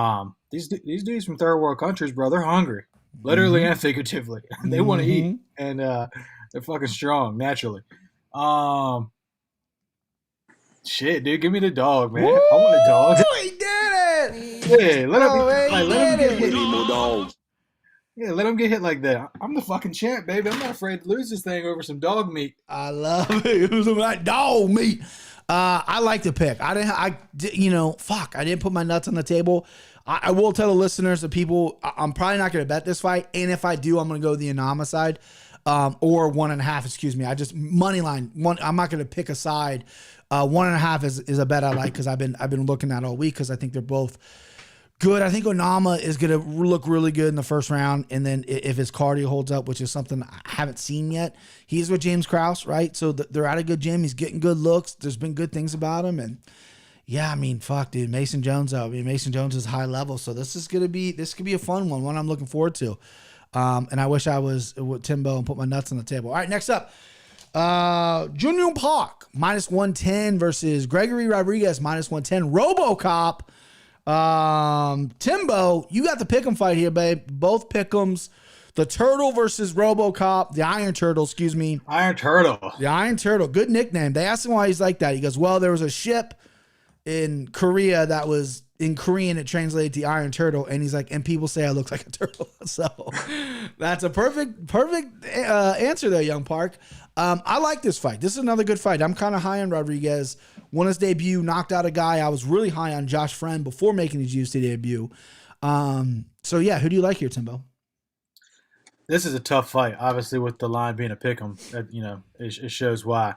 These dudes from third world countries, bro, they're hungry. Literally and figuratively. They want to eat. And they're fucking strong, naturally. Shit, dude, give me the dog, man. Woo! I want a dog. He did it! Yeah, let him get hit. More dogs. Yeah, let him get hit like that. I'm the fucking champ, baby. I'm not afraid to lose this thing over some dog meat. I love it. It was like dog meat. I like the pick. I didn't put my nuts on the table. I will tell the listeners, the people, I'm probably not going to bet this fight. And if I do, I'm going to go the Onama side, or 1.5, excuse me. I just money line one. I'm not going to pick a side. 1.5 is a bet I like because I've been looking at all week because I think they're both good. I think Onama is going to look really good in the first round. And then if his cardio holds up, which is something I haven't seen yet, he's with James Krause, right? So they're at a good gym. He's getting good looks. There's been good things about him. And Yeah, I mean, fuck, dude. Mason Jones, Mason Jones is high level, so this could be a fun one I'm looking forward to. And I wish I was with Timbo and put my nuts on the table. All right, next up, Junior Park -110 versus Gregory Rodriguez -110. RoboCop. Timbo, you got the pick'em fight here, babe. Both pick'ems. The Turtle versus RoboCop. The Iron Turtle, excuse me. Iron Turtle. The Iron Turtle. Good nickname. They asked him why he's like that. He goes, well, there was a ship in Korea that was in Korean. It translated to Iron Turtle. And he's like, and people say I look like a turtle. So that's a perfect answer there, Young Park. I like this fight. This is another good fight. I'm kind of high on Rodriguez. Won his debut, knocked out a guy. I was really high on Josh Friend before making his UFC debut. So yeah, who do you like here, Timbo? This is a tough fight, obviously, with the line being a pick'em. It shows why.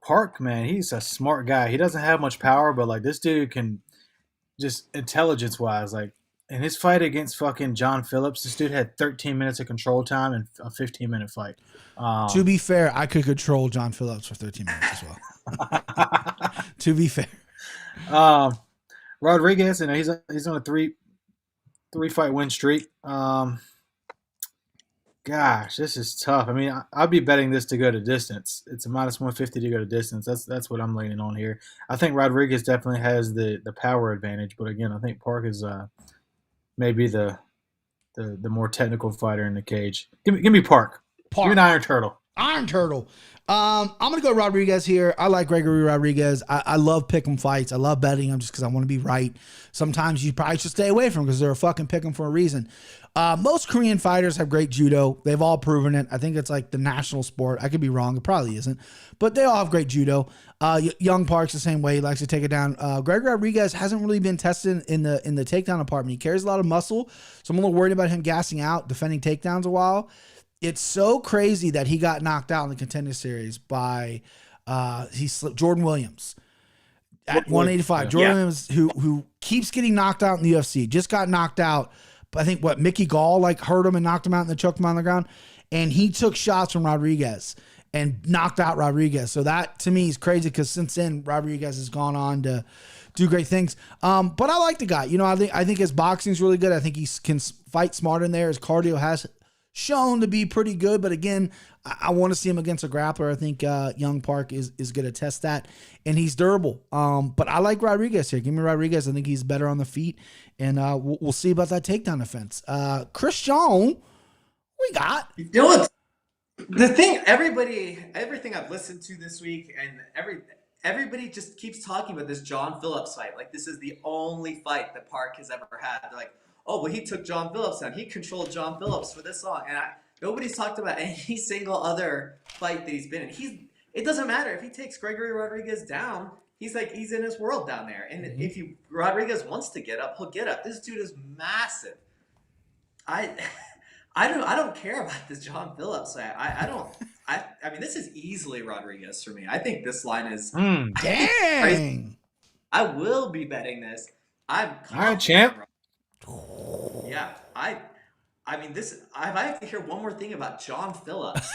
Park, man, he's a smart guy. He doesn't have much power, but like this dude can just intelligence-wise, like in his fight against fucking John Phillips, this dude had 13 minutes of control time in a 15-minute fight. To be fair, I could control John Phillips for 13 minutes as well. To be fair. Rodriguez, he's on a three fight win streak. Gosh, this is tough. I mean, I'd be betting this to go to distance. It's a -150 to go to distance. That's what I'm leaning on here. I think Rodriguez definitely has the power advantage, but again, I think Park is maybe the more technical fighter in the cage. Give me Park. Give me an Iron Turtle. Iron Turtle. I'm going to go Rodriguez here. I like Gregory Rodriguez. I love pick'em fights. I love betting them just because I want to be right. Sometimes you probably should stay away from them because they're a fucking pick'em for a reason. Most Korean fighters have great judo. They've all proven it. I think it's like the national sport. I could be wrong. It probably isn't. But they all have great judo. Young Park's the same way. He likes to take it down. Gregory Rodriguez hasn't really been tested in the takedown department. He carries a lot of muscle, so I'm a little worried about him gassing out, defending takedowns a while. It's so crazy that he got knocked out in the Contender Series by Jordan Williams at 185. Jordan Williams, who keeps getting knocked out in the UFC, just got knocked out. I think Mickey Gall hurt him and knocked him out and then choked him on the ground. And he took shots from Rodriguez and knocked out Rodriguez. So that to me is crazy because since then Rodriguez has gone on to do great things. But I like the guy. I think his boxing is really good. I think he can fight smart in there. His cardio has shown to be pretty good, but again, I want to see him against a grappler. I think Young Park is going to test that, and he's durable. But I like Rodriguez here. Give me Rodriguez. I think he's better on the feet, and we'll see about that takedown offense. Christian, we got. The thing, everything I've listened to this week, and everybody just keeps talking about this John Phillips fight. Like this is the only fight that Park has ever had. They're like, oh, well, he took John Phillips down. He controlled John Phillips for this long. And nobody's talked about any single other fight that he's been in. It doesn't matter. If he takes Gregory Rodriguez down, he's in his world down there. And if Rodriguez wants to get up, he'll get up. This dude is massive. I don't care about this John Phillips. I mean, this is easily Rodriguez for me. I think this line is dang. I will be betting this. I'm all right, champ. Yeah, I mean this. I have to hear one more thing about John Phillips.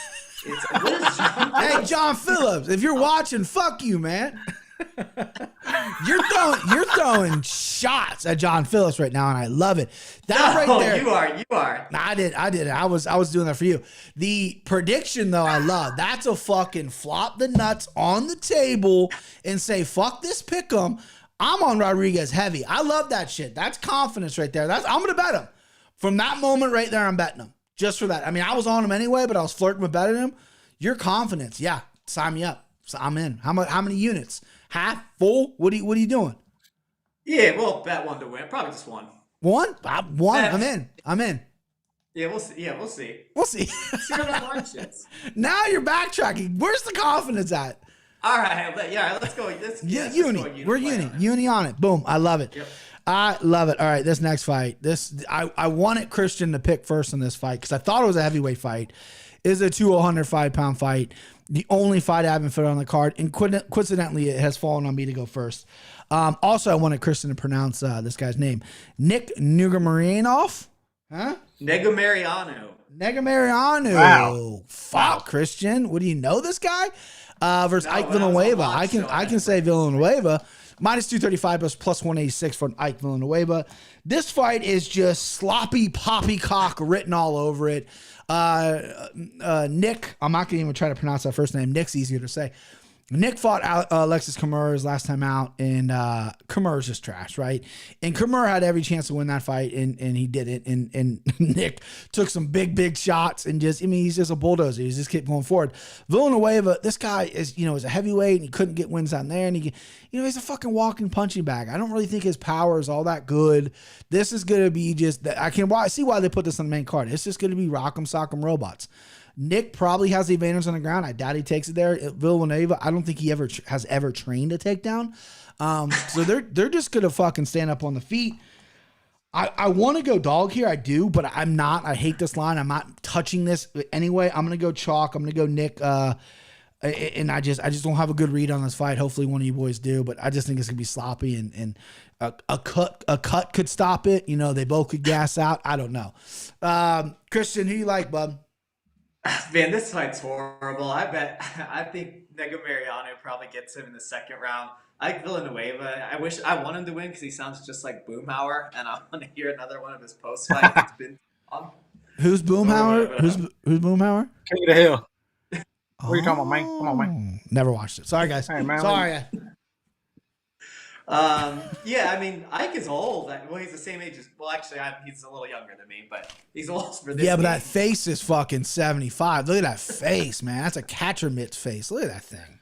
What is John Phillips? Hey, John Phillips, if you're watching, fuck you, man. You're throwing shots at John Phillips right now, and I love it. Right there. You are. Nah, I did. I was doing that for you. The prediction though, I love. That's a fucking flop the nuts on the table and say fuck this pick'em. I'm on Rodriguez heavy. I love that shit. That's confidence right there. I'm going to bet him. From that moment right there, I'm betting him. Just for that. I mean, I was on him anyway, but I was flirting with betting him. Your confidence. Yeah. Sign me up. So I'm in. How many units? Half? Full? What are you doing? Yeah, we'll bet one to win. Probably just one. One? One? I'm in. Yeah, we'll see. We'll see. See how that line shits. Now you're backtracking. Where's the confidence at? All right, let's go. Uni. We're uni. Uni on it. Boom. I love it. Yep. I love it. All right, this next fight. I wanted Christian to pick first in this fight because I thought it was a heavyweight fight. It's a 205-pound fight. The only fight I haven't put on the card. And coincidentally, it has fallen on me to go first. Also, I wanted Christian to pronounce this guy's name. Nick Nugamarinov. Huh? Negamariano. Wow. Fuck, Christian. What do you know this guy? Versus Ike Villanueva. I can say Villanueva. Minus 235 plus 186 for Ike Villanueva. This fight is just sloppy poppycock written all over it. Nick, I'm not going to even try to pronounce that first name. Nick's easier to say. Nick fought Alexis Caceres last time out, and Caceres just trash, right? And Caceres had every chance to win that fight, and he did it. And Nick took some big shots, and he's just a bulldozer. He's just kept going forward. Villanueva, this guy is a heavyweight, and he couldn't get wins on there, and he's a fucking walking punching bag. I don't really think his power is all that good. This is gonna be I see why they put this on the main card. It's just gonna be rock'em sock'em robots. Nick probably has the advantage on the ground. I doubt he takes it there. Villanueva, I don't think he has ever trained a takedown. So they're just gonna fucking stand up on the feet. I want to go dog here. I do, but I'm not. I hate this line. I'm not touching this anyway. I'm gonna go chalk. I'm gonna go Nick. And I just don't have a good read on this fight. Hopefully one of you boys do, but I just think it's gonna be sloppy and a cut could stop it. They both could gas out. I don't know. Christian, who you like, bud? Man, this fight's horrible. I think Nego Mariano probably gets him in the second round. I like Villanueva. I want him to win because he sounds just like Boomhauer, and I want to hear another one of his post fights. It's been Who's Boomhauer? Who's Boomhauer? King of the Hill. What are you talking about, man? Come on, man. Never watched it. Sorry, guys. Hey, man, Sorry. Yeah, I mean, Ike is old. Well, he's the same age as. Well, actually, he's a little younger than me, but he's old for this. Yeah, but that face is fucking 75. Look at that face, man. That's a catcher mitt's face. Look at that thing.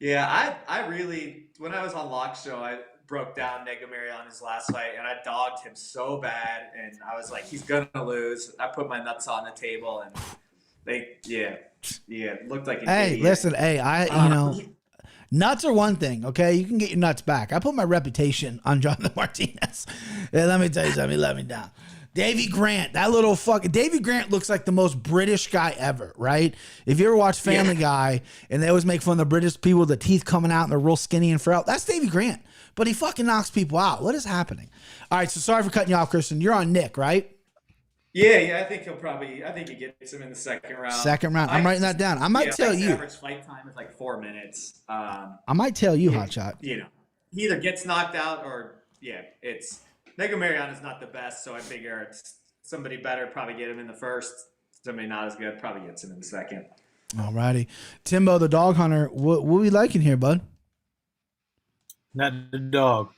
Yeah, I really, when I was on Lock Show, I broke down Nego Mariano's last fight, and I dogged him so bad, and I was like, he's gonna lose. I put my nuts on the table, and it looked like an idiot. Listen, nuts are one thing, okay? You can get your nuts back. I put my reputation on Jonathan Martinez. Let me tell you something. He let me down. Davey Grant, Davey Grant looks like the most British guy ever, right? If you ever watch Family Guy, and they always make fun of the British people with the teeth coming out and they're real skinny and frail, that's Davey Grant. But he fucking knocks people out. What is happening? All right, so sorry for cutting you off, Christian. You're on Nick, right? Yeah, I think he gets him in the second round. Second round. I'm writing that down. I might tell you. Average fight time is like 4 minutes. I might tell you, Hotshot. He either gets knocked out or it's Nego Mariano's not the best, so I figure it's somebody better probably get him in the first. Somebody not as good probably gets him in the second. All righty, Timbo the dog hunter. What are we liking here, bud? Not the dog.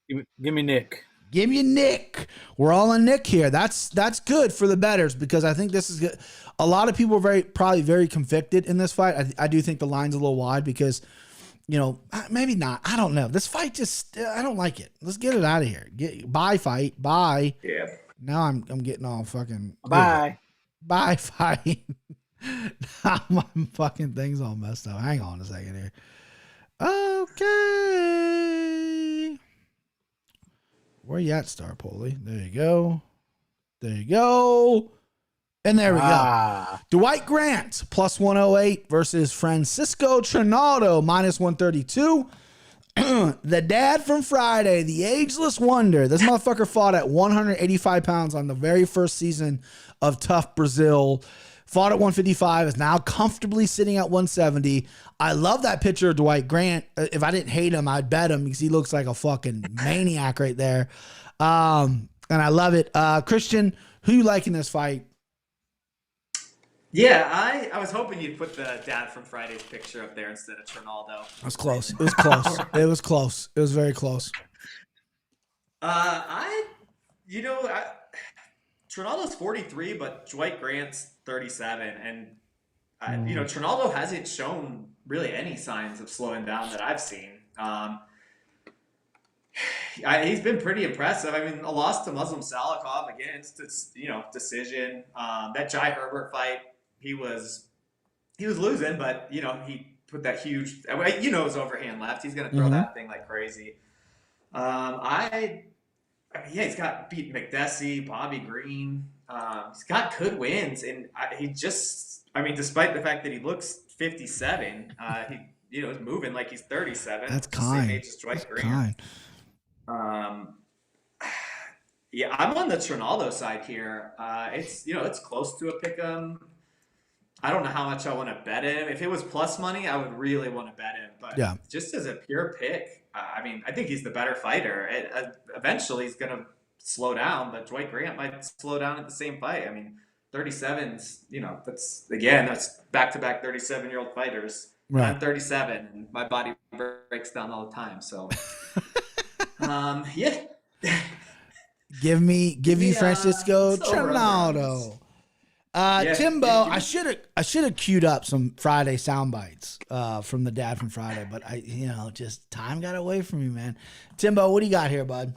Give me Nick. Give me Nick. We're all on Nick here. That's good for the bettors because I think this is good. A lot of people are probably very convicted in this fight. I do think the line's a little wide because, maybe not. I don't know. This fight just I don't like it. Let's get it out of here. Bye fight. Bye. Yeah. Now I'm getting all fucking bye. Bye fight. Now my fucking thing's all messed up. Hang on a second here. Okay. Where you at, Star Poli? There you go. And there we go. Dwight Grant, plus 108 versus Francisco Trinaldo, minus 132. The dad from Friday, the ageless wonder. This motherfucker fought at 185 pounds on the very first season of Tough Brazil. Fought at 155, is now comfortably sitting at 170. I love that picture of Dwight Grant. If I didn't hate him, I'd bet him because he looks like a fucking maniac right there. And I love it. Christian, who you like in this fight? Yeah, I was hoping you'd put the dad from Friday's picture up there instead of Trinaldo. It was close. It was close. It was close. It was very close. Trinaldo's 43, but Dwight Grant's 37, and Trinaldo hasn't shown really any signs of slowing down that I've seen. He's been pretty impressive. I mean, a loss to Muslim Salikov against decision. That Jai Herbert fight, he was losing, but he put that huge. His overhand left. He's gonna throw that thing like crazy. He's got beat McDessie, Bobby Green. He's got good wins, and despite the fact that he looks 57, is moving like he's 37. That's kind. Same age as Dwight Grant. I'm on the Trinaldo side here. It's close to a pick'em. I don't know how much I want to bet him. If it was plus money, I would really want to bet him. But But just as a pure pick, I mean, I think he's the better fighter. Eventually, he's going to slow down, but Dwight Grant might slow down at the same fight. I mean, 37's, that's back-to-back 37-year-old fighters. Right. I'm 37, and my body breaks down all the time. So, yeah. Give me Francisco Trinaldo. Timbo, I should have queued up some Friday sound bites from the dad from Friday, but just time got away from me, man. Timbo, what do you got here, bud?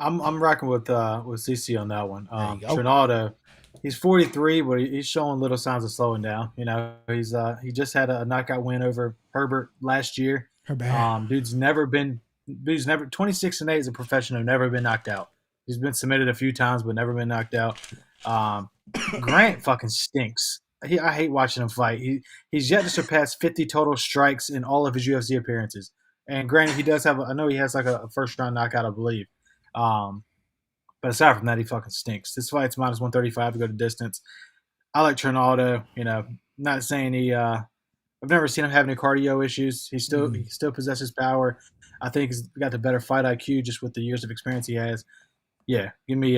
I'm rocking with CC on that one. Trinaldo, he's 43, but he's showing little signs of slowing down. He just had a knockout win over Herbert last year. Dude's never 26-8 as a professional, never been knocked out. He's been submitted a few times, but never been knocked out. Grant fucking stinks. I hate watching him fight. He's yet to surpass 50 total strikes in all of his UFC appearances. And granted, he does have I know he has like a first round knockout, I believe. But aside from that, he fucking stinks. This fight's minus 135 to go to distance. I like Trinaldo. Not saying I've never seen him have any cardio issues. He still possesses power. I think he's got the better fight IQ just with the years of experience he has. Yeah, give me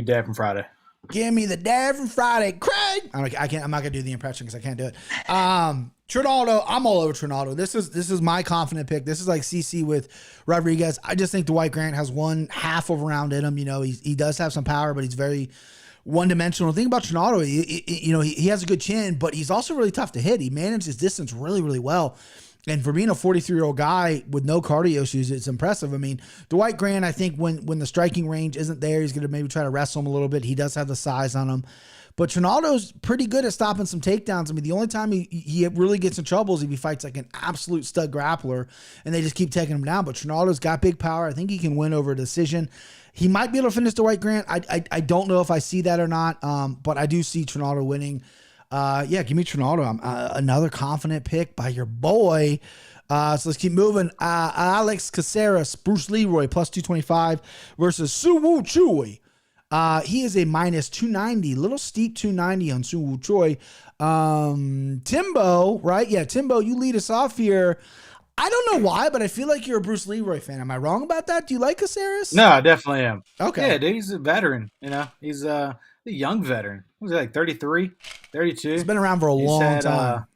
Dad from Friday. Give me the Dad from Friday, Craig. I'm not gonna do the impression because I can't do it. Trinaldo, I'm all over Trinaldo. This is my confident pick. This is like CC with Rodriguez. I just think Dwight Grant has one half of a round in him. He does have some power, but he's very one-dimensional. The thing about Trinaldo, he has a good chin, but he's also really tough to hit. He manages distance really, really well. And for being a 43-year-old guy with no cardio issues, it's impressive. I mean, Dwight Grant, I think when the striking range isn't there, he's going to maybe try to wrestle him a little bit. He does have the size on him. But Trinaldo's pretty good at stopping some takedowns. I mean, the only time he really gets in trouble is if he fights like an absolute stud grappler and they just keep taking him down. But Trinaldo's got big power. I think he can win over a decision. He might be able to finish Dwight Grant. I don't know if I see that or not, but I do see Trinaldo winning. Give me Trinaldo. Another confident pick by your boy. So let's keep moving. Alex Caceres, Bruce Leroy, plus 225 versus Suwoo Choi. He is a minus 290, little steep 290 on Suwoo Choi. Timbo, right? Yeah, Timbo, you lead us off here. I don't know why, but I feel like you're a Bruce Leroy fan. Am I wrong about that? Do you like Caceres? No, I definitely am. Okay. Yeah, dude, he's a veteran. He's a young veteran. Was he like 33, 32? He's been around for a long time.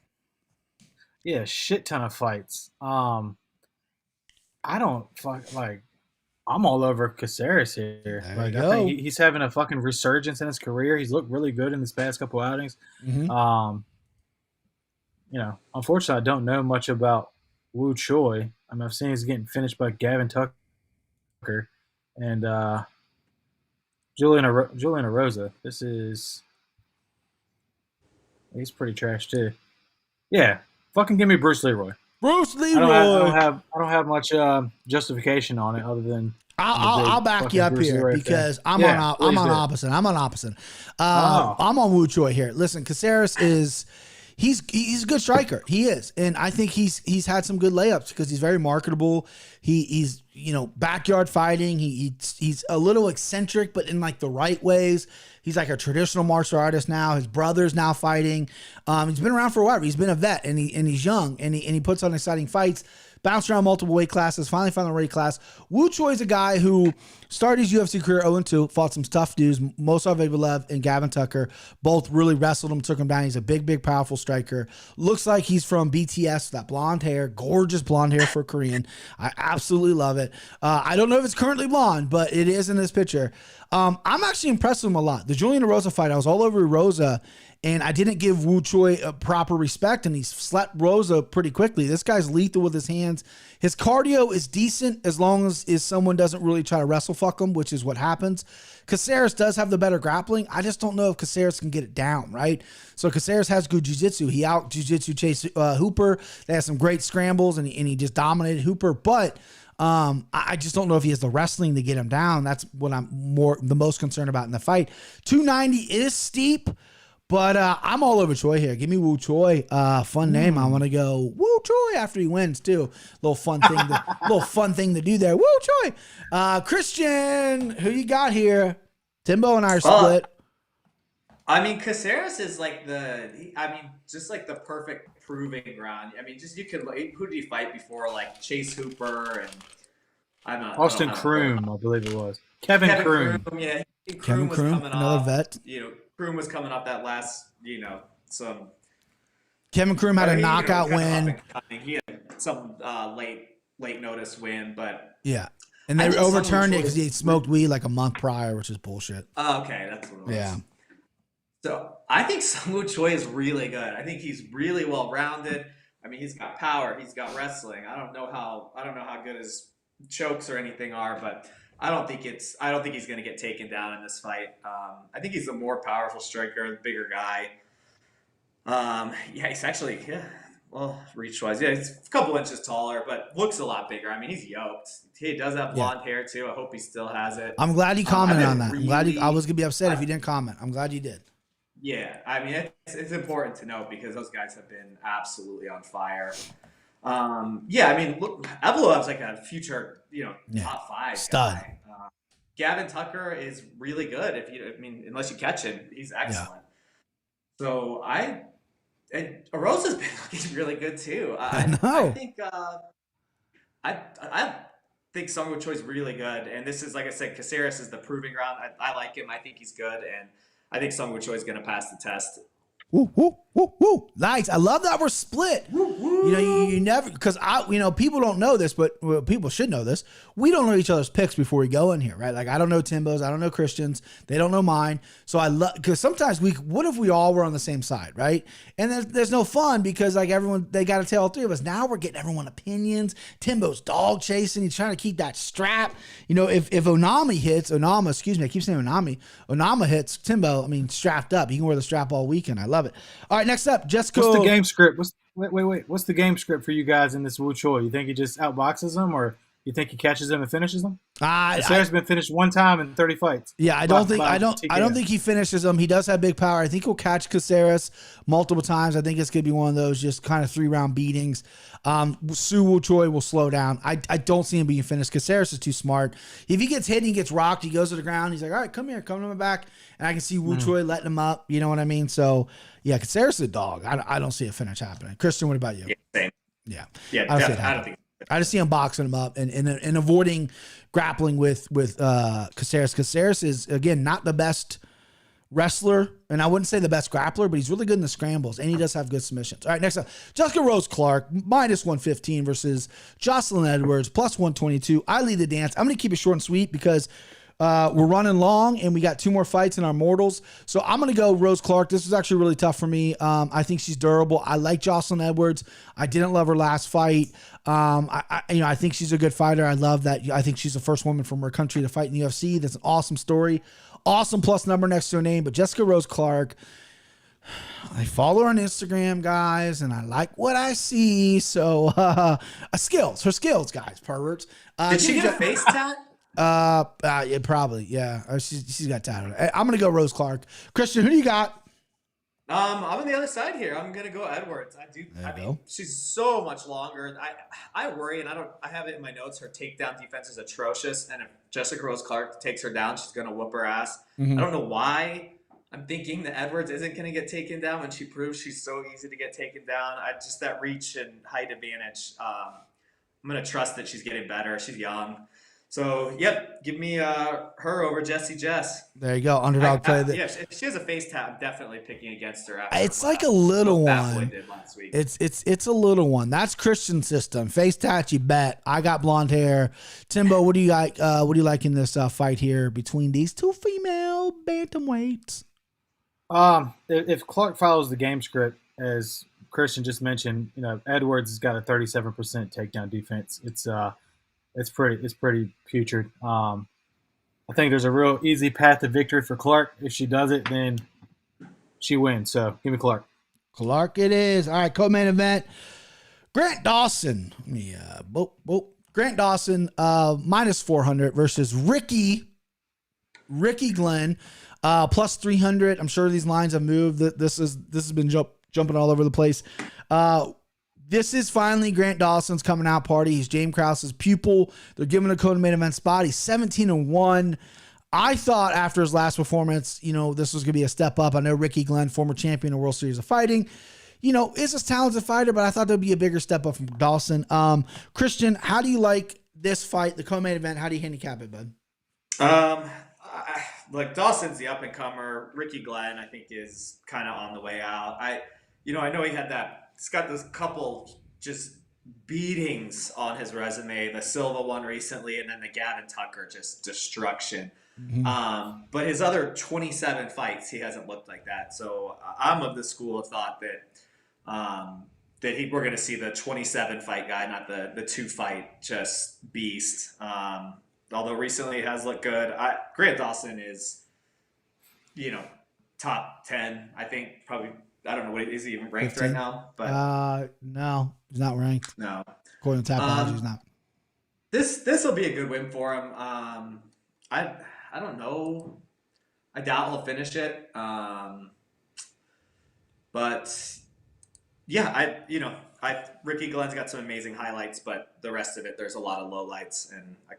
A shit ton of fights. I don't I'm all over Caceres here. I think he's having a fucking resurgence in his career. He's looked really good in this past couple outings. Mm-hmm. Unfortunately, I don't know much about Woo Choi. I mean, I've seen he's getting finished by Gavin Tucker and Julian Arosa. He's pretty trash too. Yeah, fucking give me Bruce Leroy. Bruce Leroy. I don't have much justification on it other than I'll back you up Bruce here Leroy because fan. I'm on opposite. I'm on Woo Choi here. Listen, Caceres is. He's a good striker. He is. And I think he's had some good layups because he's very marketable. He's backyard fighting. He's a little eccentric, but in like the right ways. He's like a traditional martial artist now. His brother's now fighting. He's been around for a while. He's been a vet and he's young and he puts on exciting fights. Bounced around multiple weight classes, finally found the right class. Woo Choi is a guy who started his UFC career 0-2, fought some tough dudes, Mosar Evelev and Gavin Tucker. Both really wrestled him, took him down. He's a big, powerful striker. Looks like he's from BTS, that blonde hair, gorgeous blonde hair for a Korean. I absolutely love it. I don't know if it's currently blonde, but it is in this picture. I'm actually impressed with him a lot. The Julian Rosa fight, I was all over Rosa, and I didn't give Woo Choi a proper respect, and he slept Rosa pretty quickly. This guy's lethal with his hands. His cardio is decent as long as someone doesn't really try to wrestle fuck him, which is what happens. Caceres does have the better grappling. I just don't know if Caceres can get it down, right? So Caceres has good jiu-jitsu. He out jiu-jitsu chased Hooper. They had some great scrambles, and he just dominated Hooper, but I just don't know if he has the wrestling to get him down. That's what I'm the most concerned about in the fight. 290 is steep, but I'm all over Choi here. Give me Woo Choi. Fun name. I want to go Woo Choi after he wins too. Little fun thing to do there. Woo Choi. Christian, who you got here? Timbo and I are split. I mean, Caceres is like just like the perfect proving ground. I mean, just who did he fight before? Like Chase Hooper and Austin Kroom, I believe it was. Kevin Kroom. Yeah. Kevin Kroom, another vet. Kroom was coming up that last, some. Kevin Kroom had a knockout win. He had some late notice win, but yeah. And they overturned it because he smoked weed like a month prior, which is bullshit. Oh, okay, that's what it was. Yeah. So I think Sung Choi is really good. I think he's really well rounded. I mean, he's got power, he's got wrestling. I don't know how good his chokes or anything are, but I don't think he's going to get taken down in this fight. I think he's a more powerful striker, the bigger guy. He's actually reach wise, he's a couple inches taller, but looks a lot bigger. I mean, he's yoked. He does have blonde hair too. I hope he still has it. I'm glad you commented on that. I'm glad I was gonna be upset if you didn't comment. I'm glad you did. Yeah, I mean, it's important to note because those guys have been absolutely on fire. I mean, look, Evloev's like a future, top 5 stud. Guy. Gavin Tucker is really good. Unless you catch him, he's excellent. Yeah. So Arosa's been looking really good too. I know. I think Sung Choi is really good, and this is, like I said, Caceres is the proving ground. I like him. I think he's good, and I think Sung Choi is going to pass the test. Woo, woo, woo, woo. Nice. I love that we're split. Woo, woo. You never, because people don't know this, but people should know this. We don't know each other's picks before we go in here, right? Like, I don't know Timbo's, I don't know Christian's, they don't know mine. So I love, because sometimes what if we all were on the same side, right? And there's no fun because like everyone, they got to tell all three of us. Now we're getting everyone opinions. Timbo's dog chasing. He's trying to keep that strap. If Onama hits, I keep saying Onama hits Timbo, strapped up. He can wear the strap all weekend. I love it. All right, next up, Jessica. What's the game script? Wait. What's the game script for you guys in this Wu Choi? You think he just outboxes them, or you think he catches them and finishes them? Caceres been finished one time in 30 fights. Yeah, I don't think he finishes them. He does have big power. I think he'll catch Caceres multiple times. I think it's gonna be one of those just kind of 3-round beatings. Wu Choi will slow down. I don't see him being finished. Caceres is too smart. If he gets hit and he gets rocked, he goes to the ground. He's like, all right, come here, come to my back. And I can see Wu Choi letting him up. You know what I mean? So, yeah, Caceres is a dog. I don't see a finish happening. Christian, what about you? Yeah, same. Yeah. I don't think. I just see him boxing him up and avoiding grappling with Caceres. Caceres is, again, not the best wrestler, and I wouldn't say the best grappler, but he's really good in the scrambles, and he does have good submissions. All right, next up, Jessica Rose Clark, -115 versus Jocelyn Edwards, +122. I lead the dance. I'm going to keep it short and sweet because we're running long, and we got 2 more fights in our mortals. So I'm going to go Rose Clark. This was actually really tough for me. I think she's durable. I like Jocelyn Edwards. I didn't love her last fight. I think she's a good fighter. I love that. I think she's the first woman from her country to fight in the UFC. That's an awesome story. Awesome plus number next to her name. But Jessica Rose Clark, I follow her on Instagram, guys, and I like what I see. So her skills, guys, perverts. Did she get a face tat? Yeah, probably. Yeah. She's got tattooed. I'm going to go Rose Clark. Christian, who do you got? I'm on the other side here. I'm going to go Edwards. She's so much longer. I worry, and I have it in my notes. Her takedown defense is atrocious. And if Jessica Rose Clark takes her down, she's going to whoop her ass. Mm-hmm. I don't know why I'm thinking that Edwards isn't going to get taken down when she proves she's so easy to get taken down. Just that reach and height advantage. I'm going to trust that she's getting better. She's young. So, yep, give me her over Jess. There you go. Underdog play. Yeah, if she has a face tap, I'm definitely picking against her. It's like a little one. Did last week. It's a little one. That's Christian system. Face tat, you bet. I got blonde hair. Timbo, what do you like? What do you like in this fight here between these 2 female bantamweights? If Clark follows the game script, as Christian just mentioned, Edwards has got a 37% takedown defense. It's pretty putrid. I think there's a real easy path to victory for Clark. If she does it, then she wins. So give me Clark. Clark it is. All right, co-main event. Grant Dawson. Grant Dawson, -400 versus Ricky Glenn, +300. I'm sure these lines have moved. This has been jumping all over the place. This is finally Grant Dawson's coming out party. He's James Krause's pupil. They're giving a co-main event spot. He's 17-1. I thought after his last performance, this was going to be a step up. I know Ricky Glenn, former champion of World Series of Fighting, is a talented fighter, but I thought there'd be a bigger step up from Dawson. Christian, how do you like this fight, the co-main event? How do you handicap it, bud? Look, Dawson's the up and comer. Ricky Glenn, I think, is kind of on the way out. I know he's got this couple just beatings on his resume. The Silva one recently, and then the Gavin Tucker just destruction. Mm-hmm. But his other 27 fights, he hasn't looked like that. So I'm of the school of thought that we're going to see the 27 fight guy, not the 2 fight just beast. Although recently it has looked good. Grant Dawson is, top 10. I think probably. I don't know, is he even ranked 15? Right now? But no, he's not ranked. No, according to Tapology, he's not. This will be a good win for him. I don't know. I doubt he'll finish it. But yeah, Ricky Glenn's got some amazing highlights, but the rest of it, there's a lot of lowlights, and I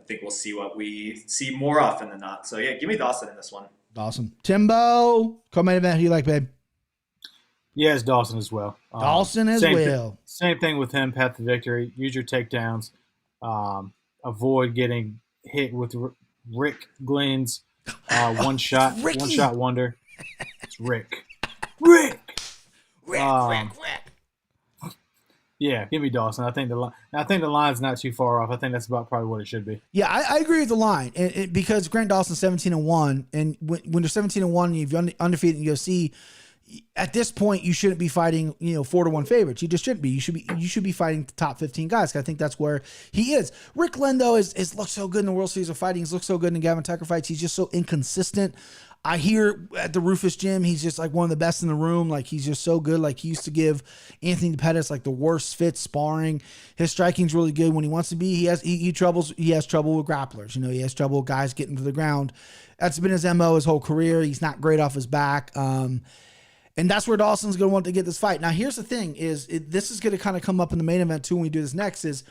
think we'll see what we see more often than not. So yeah, give me Dawson in this one. Dawson. Timbo, co-main event. Who you like, babe? Yeah, it's Dawson as well. Dawson as well. Same thing with him. Path to victory. Use your takedowns. Avoid getting hit with Rick Glenn's one shot wonder. It's Rick. Rick. Yeah, give me Dawson. I think the line's not too far off. I think that's about probably what it should be. Yeah, I agree with the line, because Grant Dawson's 17-1, and when you're 17-1 and you're undefeated in UFC, at this point you shouldn't be fighting 4-1 favorites. You just shouldn't be. You should be fighting the top 15 guys. I think that's where he is. Rick Glenn though is looked so good in the World Series of Fighting. He's looked so good in the Gavin Tucker fights. He's just so inconsistent. I hear at the Rufus gym, he's just like one of the best in the room. Like, he's just so good. Like, he used to give Anthony Pettis like the worst fit sparring. His striking's really good when he wants to be. He has trouble with grapplers. He has trouble with guys getting to the ground. That's been his MO his whole career. He's not great off his back. And that's where Dawson's going to want to get this fight. Now, here's the thing this is going to kind of come up in the main event too when we do this next is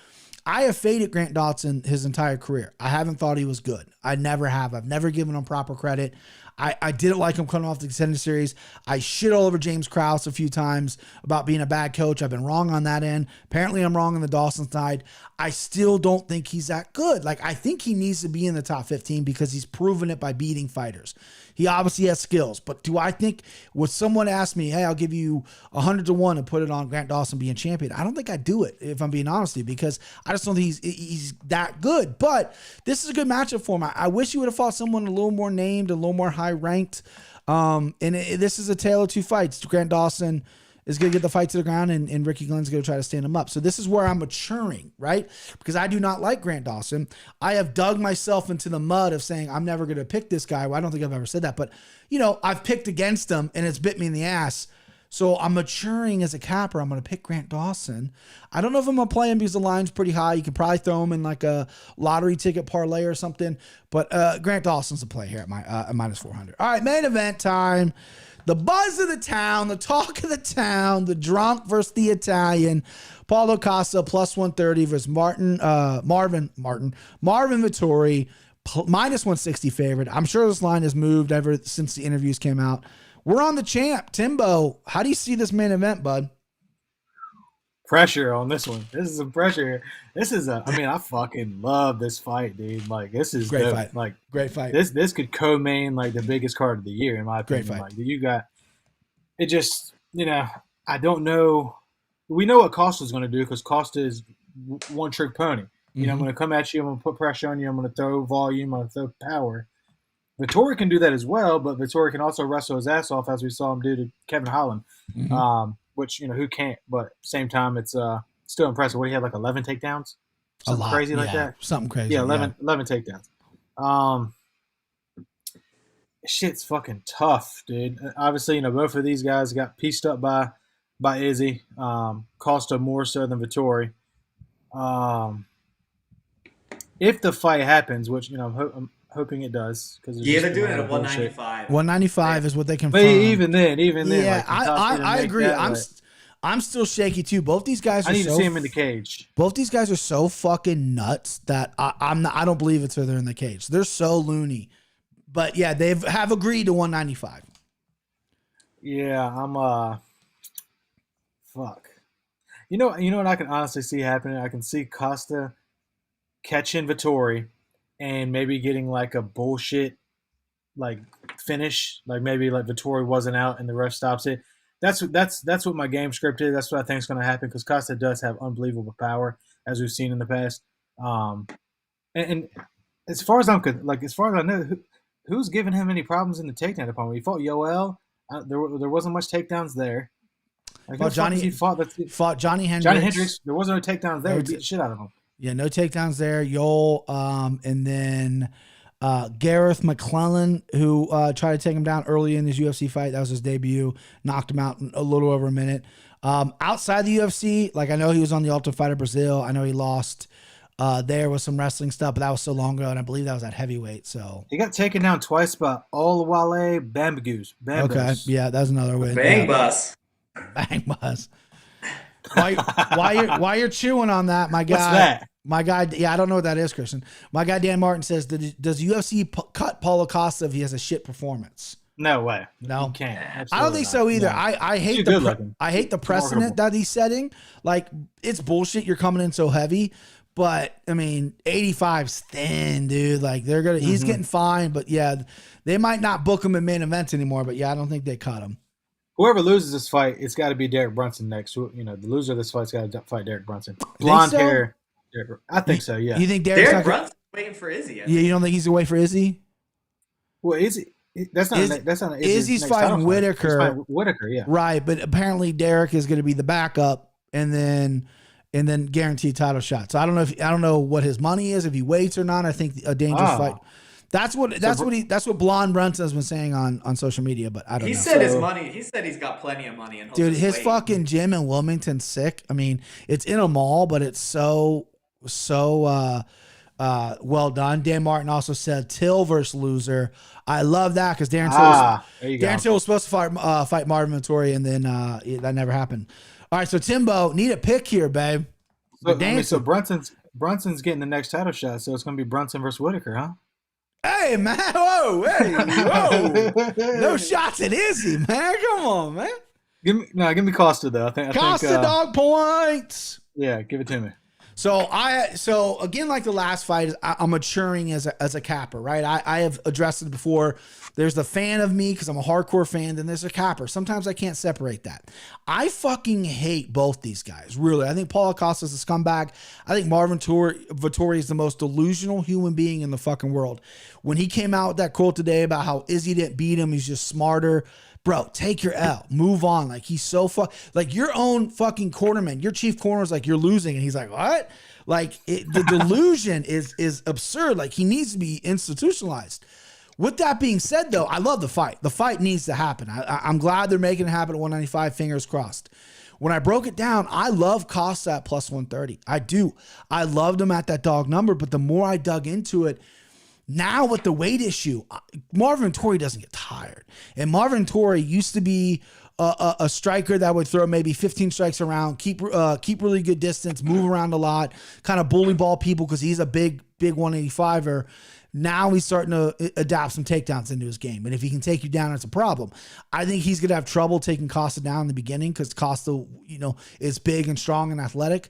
I have faded Grant Dawson his entire career. I haven't thought he was good. I never have. I've never given him proper credit. I didn't like him coming off the Contender Series. I shit all over James Krause a few times about being a bad coach. I've been wrong on that end. Apparently, I'm wrong on the Dawson side. I still don't think he's that good. Like, I think he needs to be in the top 15 because he's proven it by beating fighters. He obviously has skills, but do I think, would someone ask me, hey, I'll give you 100-1 and put it on Grant Dawson being champion? I don't think I'd do it, if I'm being honest with you, because I just don't think he's that good. But this is a good matchup for him. I wish he would have fought someone a little more named, a little more high ranked. This is a tale of two fights. Grant Dawson is going to get the fight to the ground, and Ricky Glenn's going to try to stand him up. So this is where I'm maturing, right? Because I do not like Grant Dawson. I have dug myself into the mud of saying I'm never going to pick this guy. Well, I don't think I've ever said that, but I've picked against him and it's bit me in the ass. So I'm maturing as a capper. I'm going to pick Grant Dawson. I don't know if I'm going to play him because the line's pretty high. You could probably throw him in like a lottery ticket parlay or something, but Grant Dawson's the play here at minus 400. All right, main event time. The buzz of the town, the talk of the town, the drunk versus the Italian. Paulo Costa plus 130 versus Marvin Vettori, minus 160 favorite. I'm sure this line has moved ever since the interviews came out. We're on the champ. Timbo, how do you see this main event, bud? Pressure on this one. This is some pressure. I fucking love this fight, dude. Like, this is great dope. Fight. Like, great fight. This could co-main like the biggest card of the year, in my opinion. Great fight. Like, you got it. Just I don't know. We know what Costa's going to do because Costa is one trick pony. I'm going to come at you. I'm going to put pressure on you. I'm going to throw volume. I'm going to throw power. Vittori can do that as well, but Vittori can also wrestle his ass off, as we saw him do to Kevin Holland. Which, who can't, but at the same time, it's still impressive. What, he had like 11 takedowns? Something crazy like that? Something crazy. Yeah, 11 takedowns. Shit's fucking tough, dude. Obviously, both of these guys got pieced up by Izzy. Costa more so than Vettori. If the fight happens, which, I'm hoping it does. They're doing it at 195. 195 is what they can But even then. Yeah, I agree. I'm still shaky too. Both these guys are I need to see him in the cage. Both these guys are so fucking nuts that I don't believe it's they're in the cage. They're so loony. But yeah, they have agreed to 195. Yeah, I'm fuck. You know what I can honestly see happening? I can see Costa catching Vettori and maybe getting like a bullshit like finish, like maybe like Vettori wasn't out and the ref stops it. That's what my game script is. That's what I think is going to happen because Costa does have unbelievable power, as we've seen in the past. And as far as I know, who's giving him any problems in the takedown department? He fought Yoel. There wasn't much takedowns there. Like, well, Johnny fought Johnny Hendricks. Johnny Hendricks. There wasn't no takedowns there. He beat the shit out of him. Yeah, no takedowns there. Yoel, and then Gareth McClellan, who tried to take him down early in his UFC fight. That was his debut. Knocked him out in a little over a minute. Outside the UFC, like I know he was on the Ultimate Fighter Brazil. I know he lost there with some wrestling stuff, but that was so long ago, and I believe that was at heavyweight. So he got taken down twice by Olawale Bambus. Okay, yeah, that's another way. Bang bus. Bang bus. Why you're chewing on that, my guy? What's that? My guy, yeah, I don't know what that is, Christian. My guy Dan Martin says, does UFC cut Paulo Costa if he has a shit performance? No way. No, you can't. Absolutely I don't think so either. No. I hate the precedent that he's setting. Like, it's bullshit. You're coming in so heavy, but I mean, 85's thin, dude. Like he's getting fined, but yeah, they might not book him in main events anymore. But yeah, I don't think they cut him. Whoever loses this fight, it's got to be Derek Brunson next. The loser of this fight's got to fight Derek Brunson. Blonde hair. I think so. Yeah. You think Derek Brunson's waiting for Izzy? Yeah, you don't think he's away for Izzy? Well, Izzy. That's not Izzy's fighting Whitaker. Whitaker, yeah. Right, but apparently Derek is going to be the backup, and then guaranteed title shot. So I don't know what his money is if he waits or not. I think a dangerous fight. That's what Blonde Brunson has been saying on social media, but I don't know. He said his money. He said he's got plenty of money. And dude, his fucking gym in Wilmington's sick. I mean, it's in a mall, but it's so well done. Dan Martin also said Till versus loser. I love that because Darren Till was supposed to fight Marvin Vettori, and then that never happened. All right, so Timbo, need a pick here, babe. So Brunson's getting the next title shot, so it's going to be Brunson versus Whitaker, huh? Hey, man. Whoa. No shots at Izzy, man. Come on, man. Give me Costa, though. I think dog points. Yeah, give it to me. So again, like the last fight, I'm maturing as a capper, right? I have addressed it before. There's the fan of me because I'm a hardcore fan, then there's a capper. Sometimes I can't separate that. I fucking hate both these guys, really. I think Paulo Costa is a scumbag. I think Marvin Vettori is the most delusional human being in the fucking world. When he came out with that quote today about how Izzy didn't beat him, he's just smarter. Bro, take your L. Move on. Like, he's so like your own fucking cornerman. Your chief corner is like, you're losing. And he's like, what? Like, the delusion is absurd. Like, he needs to be institutionalized. With that being said, though, I love the fight. The fight needs to happen. I'm glad they're making it happen at 195. Fingers crossed. When I broke it down, I love Costa at plus 130. I do. I loved him at that dog number. But the more I dug into it, now with the weight issue, Marvin Vettori doesn't get tired. And Marvin Vettori used to be a striker that would throw maybe 15 strikes around, keep really good distance, move around a lot, kind of bully ball people because he's a big 185er. Now he's starting to adapt some takedowns into his game. And if he can take you down, it's a problem. I think he's going to have trouble taking Costa down in the beginning because Costa, is big and strong and athletic.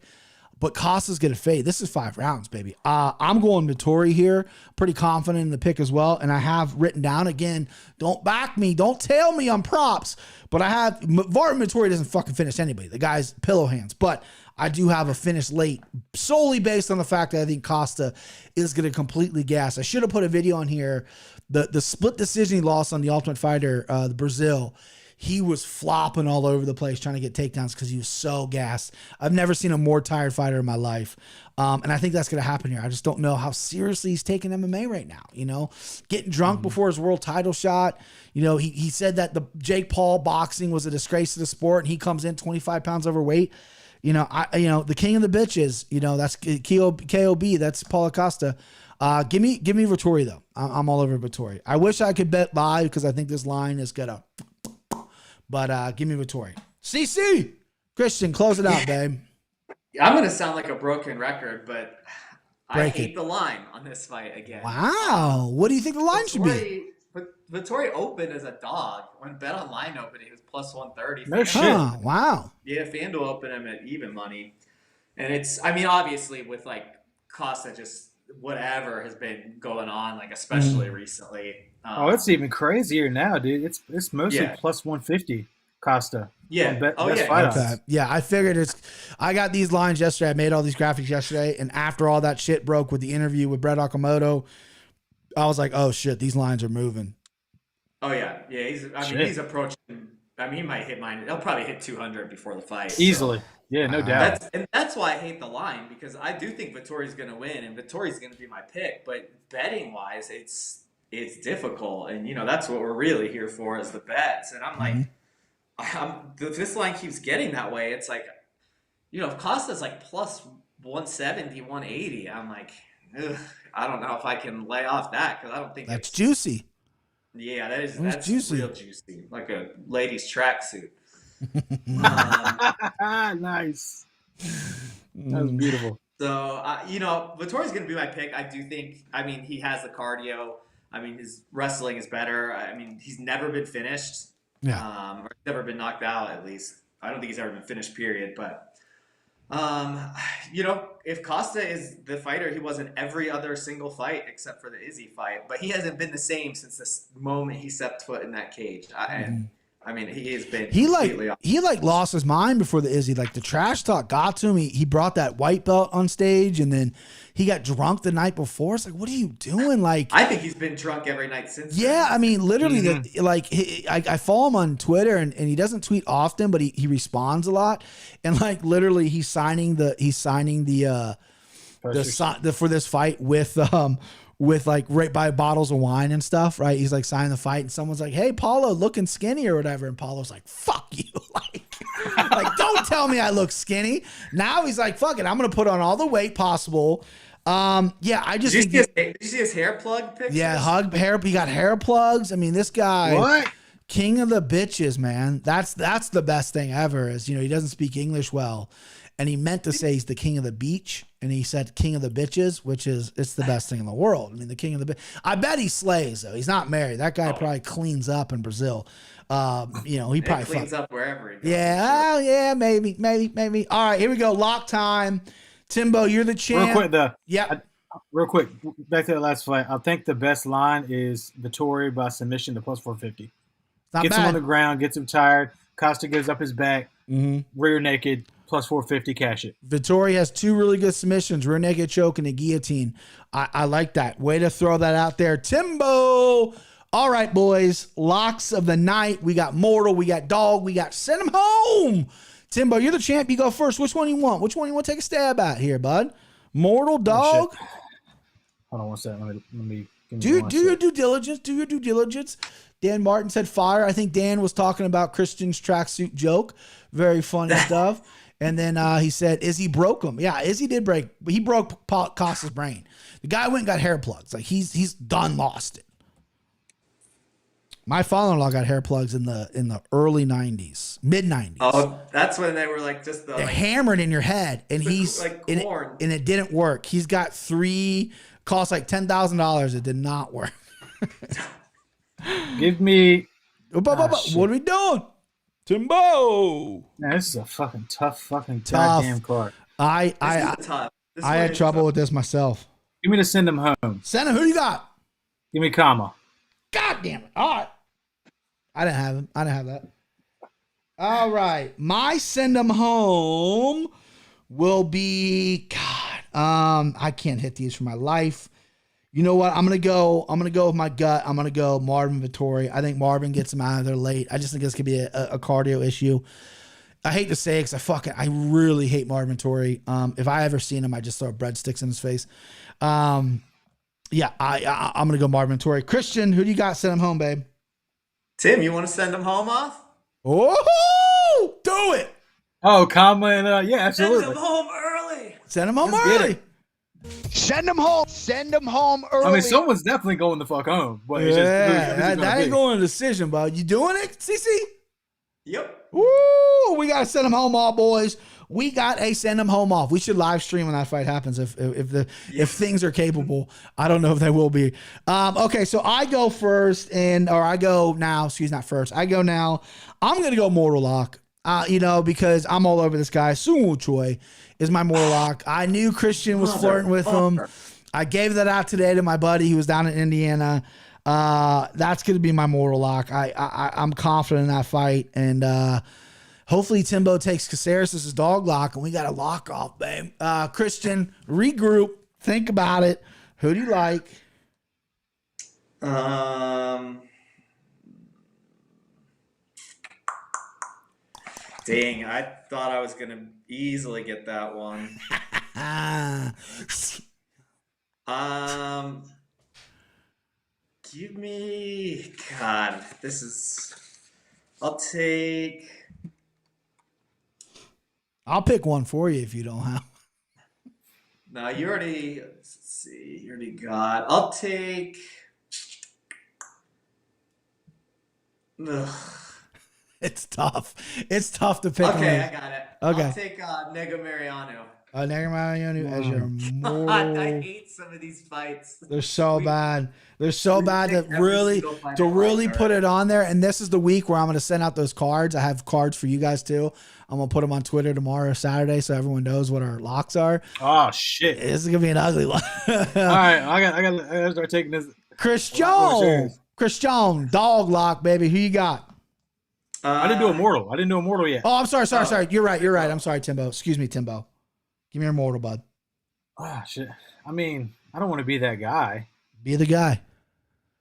But Costa's going to fade. This is 5 rounds, baby. I'm going Vettori here. Pretty confident in the pick as well. And I have written down, again, don't back me. Don't tell me I'm props. But I have, Marvin Vettori doesn't fucking finish anybody. The guy's pillow hands. But I do have a finish late solely based on the fact that I think Costa is going to completely gas. I should have put a video on here. The split decision he lost on the Ultimate Fighter, the Brazil. He was flopping all over the place trying to get takedowns because he was so gassed. I've never seen a more tired fighter in my life. And I think that's going to happen here. I just don't know how seriously he's taking MMA right now. Getting drunk before his world title shot. He said that the Jake Paul boxing was a disgrace to the sport, and he comes in 25 pounds overweight. The king of the bitches, that's KOB. That's Paulo Costa. Give me Vettori, though. I'm all over Vettori. I wish I could bet live because I think this line is going to... But give me Vettori. CC, Christian, close it out, babe. I'm gonna sound like a broken record, but I Break hate it. the line on this fight again. Wow. What do you think the line should be? Vettori opened as a dog. When Bet Online opened, he was plus 130. No shit. Huh, wow. Yeah, FanDuel opened him at even money. And obviously with like Costa, just whatever has been going on, like especially recently. It's even crazier now, dude. It's mostly plus 150 Costa. Yeah. Okay. Yeah, I figured I got these lines yesterday. I made all these graphics yesterday, and after all that shit broke with the interview with Brett Okamoto, I was like, oh shit, these lines are moving. Oh yeah. Yeah, he's approaching. He might hit mine. He'll probably hit 200 before the fight. Easily. So. Yeah, no doubt. That's why I hate the line, because I do think Vettori's going to win, and Vettori's going to be my pick. But betting wise, it's difficult, and that's what we're really here for, is the bets. And I'm like, this line keeps getting that way. It's like, if Costa's like plus 170, 180, I'm like, ugh, I don't know if I can lay off that, because I don't think that's juicy. Yeah, that's juicy. Real juicy, like a lady's tracksuit. Nice. That was beautiful. So, Vettori's going to be my pick. I do think, he has the cardio. His wrestling is better. He's never been finished. Yeah. Or never been knocked out, at least. I don't think he's ever been finished, period. But, if Costa is the fighter he was in every other single fight except for the Izzy fight, but he hasn't been the same since this moment he stepped foot in that cage. He has been he lost his mind before the Izzy. Like, the trash talk got to him. He brought that white belt on stage, and then he got drunk the night before. It's like, what are you doing? Like, I think he's been drunk every night since. Yeah, literally, I follow him on Twitter, and he doesn't tweet often, but he responds a lot. And like, literally, he's signing the for this fight with like right by bottles of wine and stuff, right? He's like signing the fight, and someone's like, "Hey, Paulo, looking skinny or whatever," and Paulo's like, "Fuck you!" like don't tell me I look skinny. Now he's like, "Fuck it, I'm gonna put on all the weight possible." I just did you see his hair plug picture? Yeah, he got hair plugs. This guy, what? King of the bitches, man. That's the best thing ever. Is he doesn't speak English well. And he meant to say he's the king of the beach, and he said king of the bitches, which is, it's the best thing in the world. The king of the I bet he slays, though. He's not married. That guy probably cleans up in Brazil. He probably cleans up wherever he goes. Yeah, sure. Yeah, maybe. All right, here we go. Lock time. Timbo, you're the champ. Real quick, back to the last fight. I think the best line is Vettori by submission to plus 450. Gets him on the ground, gets him tired. Costa gives up his back, rear naked. Plus 450, cash it. Vettori has 2 really good submissions, rear naked choke and a guillotine. I like that. Way to throw that out there. Timbo. All right, boys. Locks of the night. We got Mortal. We got Dog. We got Send Him Home. Timbo, you're the champ. You go first. Which one you want? Which one you want to take a stab at here, bud? Mortal, Dog? Hold on one second. Let me do your due diligence. Do your due diligence. Dan Martin said fire. I think Dan was talking about Christian's tracksuit joke. Very funny stuff. And then he said, Izzy broke him. Yeah, Izzy did break. He broke Costa's brain. The guy went and got hair plugs. Like, he's done lost it. My father-in-law got hair plugs in the early 90s, mid-90s. Oh, that's when they were like just the hammered in your head, and he's like corn. And it didn't work. He's got 3, cost like $10,000. It did not work. Give me. What are we doing? Timbo. Man, this is a fucking tough goddamn card. I had trouble with this myself. Give me to Send Him Home. Send him. Who you got? Give me Kama. God damn it. All right. I didn't have him. I didn't have that. All right. My Send Him Home will be I can't hit these for my life. You know what? I'm gonna go with my gut. I'm gonna go Marvin Vettori. I think Marvin gets him out of there late. I just think it's gonna be a cardio issue. I hate to say it because I really hate Marvin Vettori. If I ever seen him, I just throw breadsticks in his face. I'm gonna go Marvin Vettori. Christian, who do you got? Send him home, babe. Tim, you want to send him home off? Oh, do it. Oh, Kama and yeah, absolutely. Send him home early. Send him home early. Send him home. Send him home early. Someone's definitely going the fuck home. But that ain't going to decision, bud. You doing it, CC? Yep. Woo! We got to send him home off, boys. We got to send him home off. We should live stream when that fight happens if things are capable. I don't know if they will be. Okay, so I go first, or I go now. Excuse, not first. I go now. I'm going to go Mortal Lock, because I'm all over this guy. Sung Choi is my Mortal Lock. I knew Christian was flirting with him. I gave that out today to my buddy who was down in Indiana. That's going to be my Mortal Lock. I'm confident in that fight, and hopefully Timbo takes Caceres as his dog lock, and we got a lock off, babe. Christian, regroup, think about it. Who do you like? Dang, I thought I was gonna easily get that one. Give me, God, this is, I'll pick one for you if you don't have. No, you already, let's see, you already got, I'll take, ugh. It's tough. It's tough to pick. Okay, I got it. Okay. I'll take Nego Mariano. Nego Mariano as your Mortal. God, I hate some of these fights. They're so bad. They're so bad that really put it on there. And this is the week where I'm going to send out those cards. I have cards for you guys too. I'm going to put them on Twitter tomorrow or Saturday so everyone knows what our locks are. Oh, shit. This is going to be an ugly one. All right. I got to start taking this. Christian, dog lock, baby. Who you got? I didn't do Immortal yet. Oh, I'm sorry. You're right. I'm sorry, Timbo. Excuse me, Timbo. Give me your Immortal, bud. Ah, shit. I mean, I don't want to be that guy. Be the guy.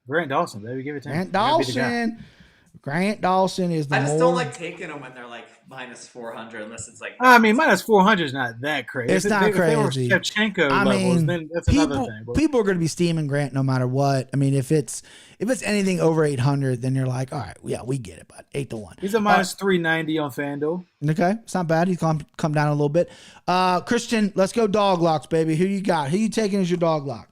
Grant Dawson, baby. Give it to him. Grant Dawson is the I just don't like taking them when they're like minus 400 unless it's like. I mean, minus 400 is not that crazy. It's not crazy. If they were Shevchenko levels, then that's another thing. But people are going to be steaming Grant no matter what. I mean, if it's anything over 800, then you're like, all right, yeah, we get it, bud. 8-1. He's a minus 390 on FanDuel. Okay, it's not bad. He's come down a little bit. Christian, let's go dog locks, baby. Who you got? Who you taking as your dog lock?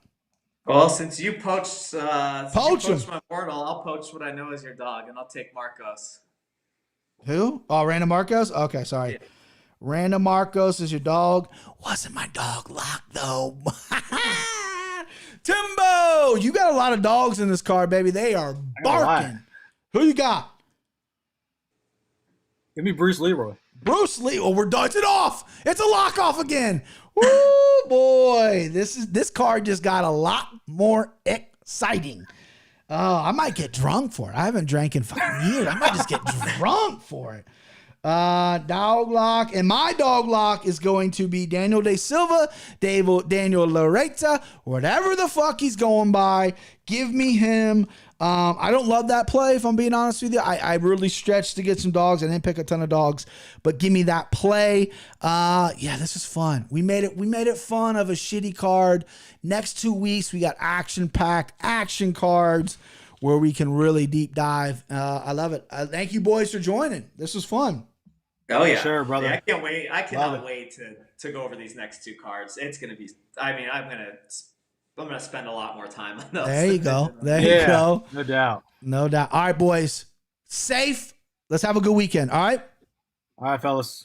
Well, since you poached him. My Mortal, I'll poach what I know is your dog, and I'll take Marcos. Who? Oh, Random Marcos? Okay, sorry. Yeah. Random Marcos is your dog. Wasn't my dog lock, though. Timbo, you got a lot of dogs in this card, baby. They are barking. Who you got? Give me Bruce Leroy. Bruce Lee. Oh, we're done. It's off. It's a lock off again. Woo, boy. This card just got a lot more exciting. Oh, I might get drunk for it. I haven't drank in 5 years. I might just get drunk for it. Dog lock. And my dog lock is going to be Daniel De Silva, Daniel Lareta, whatever the fuck he's going by. Give me him. I don't love that play, if I'm being honest with you. I really stretched to get some dogs. I didn't pick a ton of dogs, but give me that play. Yeah, this is fun. We made it fun of a shitty card. Next 2 weeks, we got action-packed action cards where we can really deep dive. I love it. Thank you, boys, for joining. This was fun. Oh, yeah. Sure, brother. Yeah, I can't wait. I cannot wait to go over these next 2 cards. It's going to be, I mean, I'm going to spend a lot more time on those. There you go. There you go. No doubt. No doubt. All right, boys. Safe. Let's have a good weekend. All right? All right, fellas.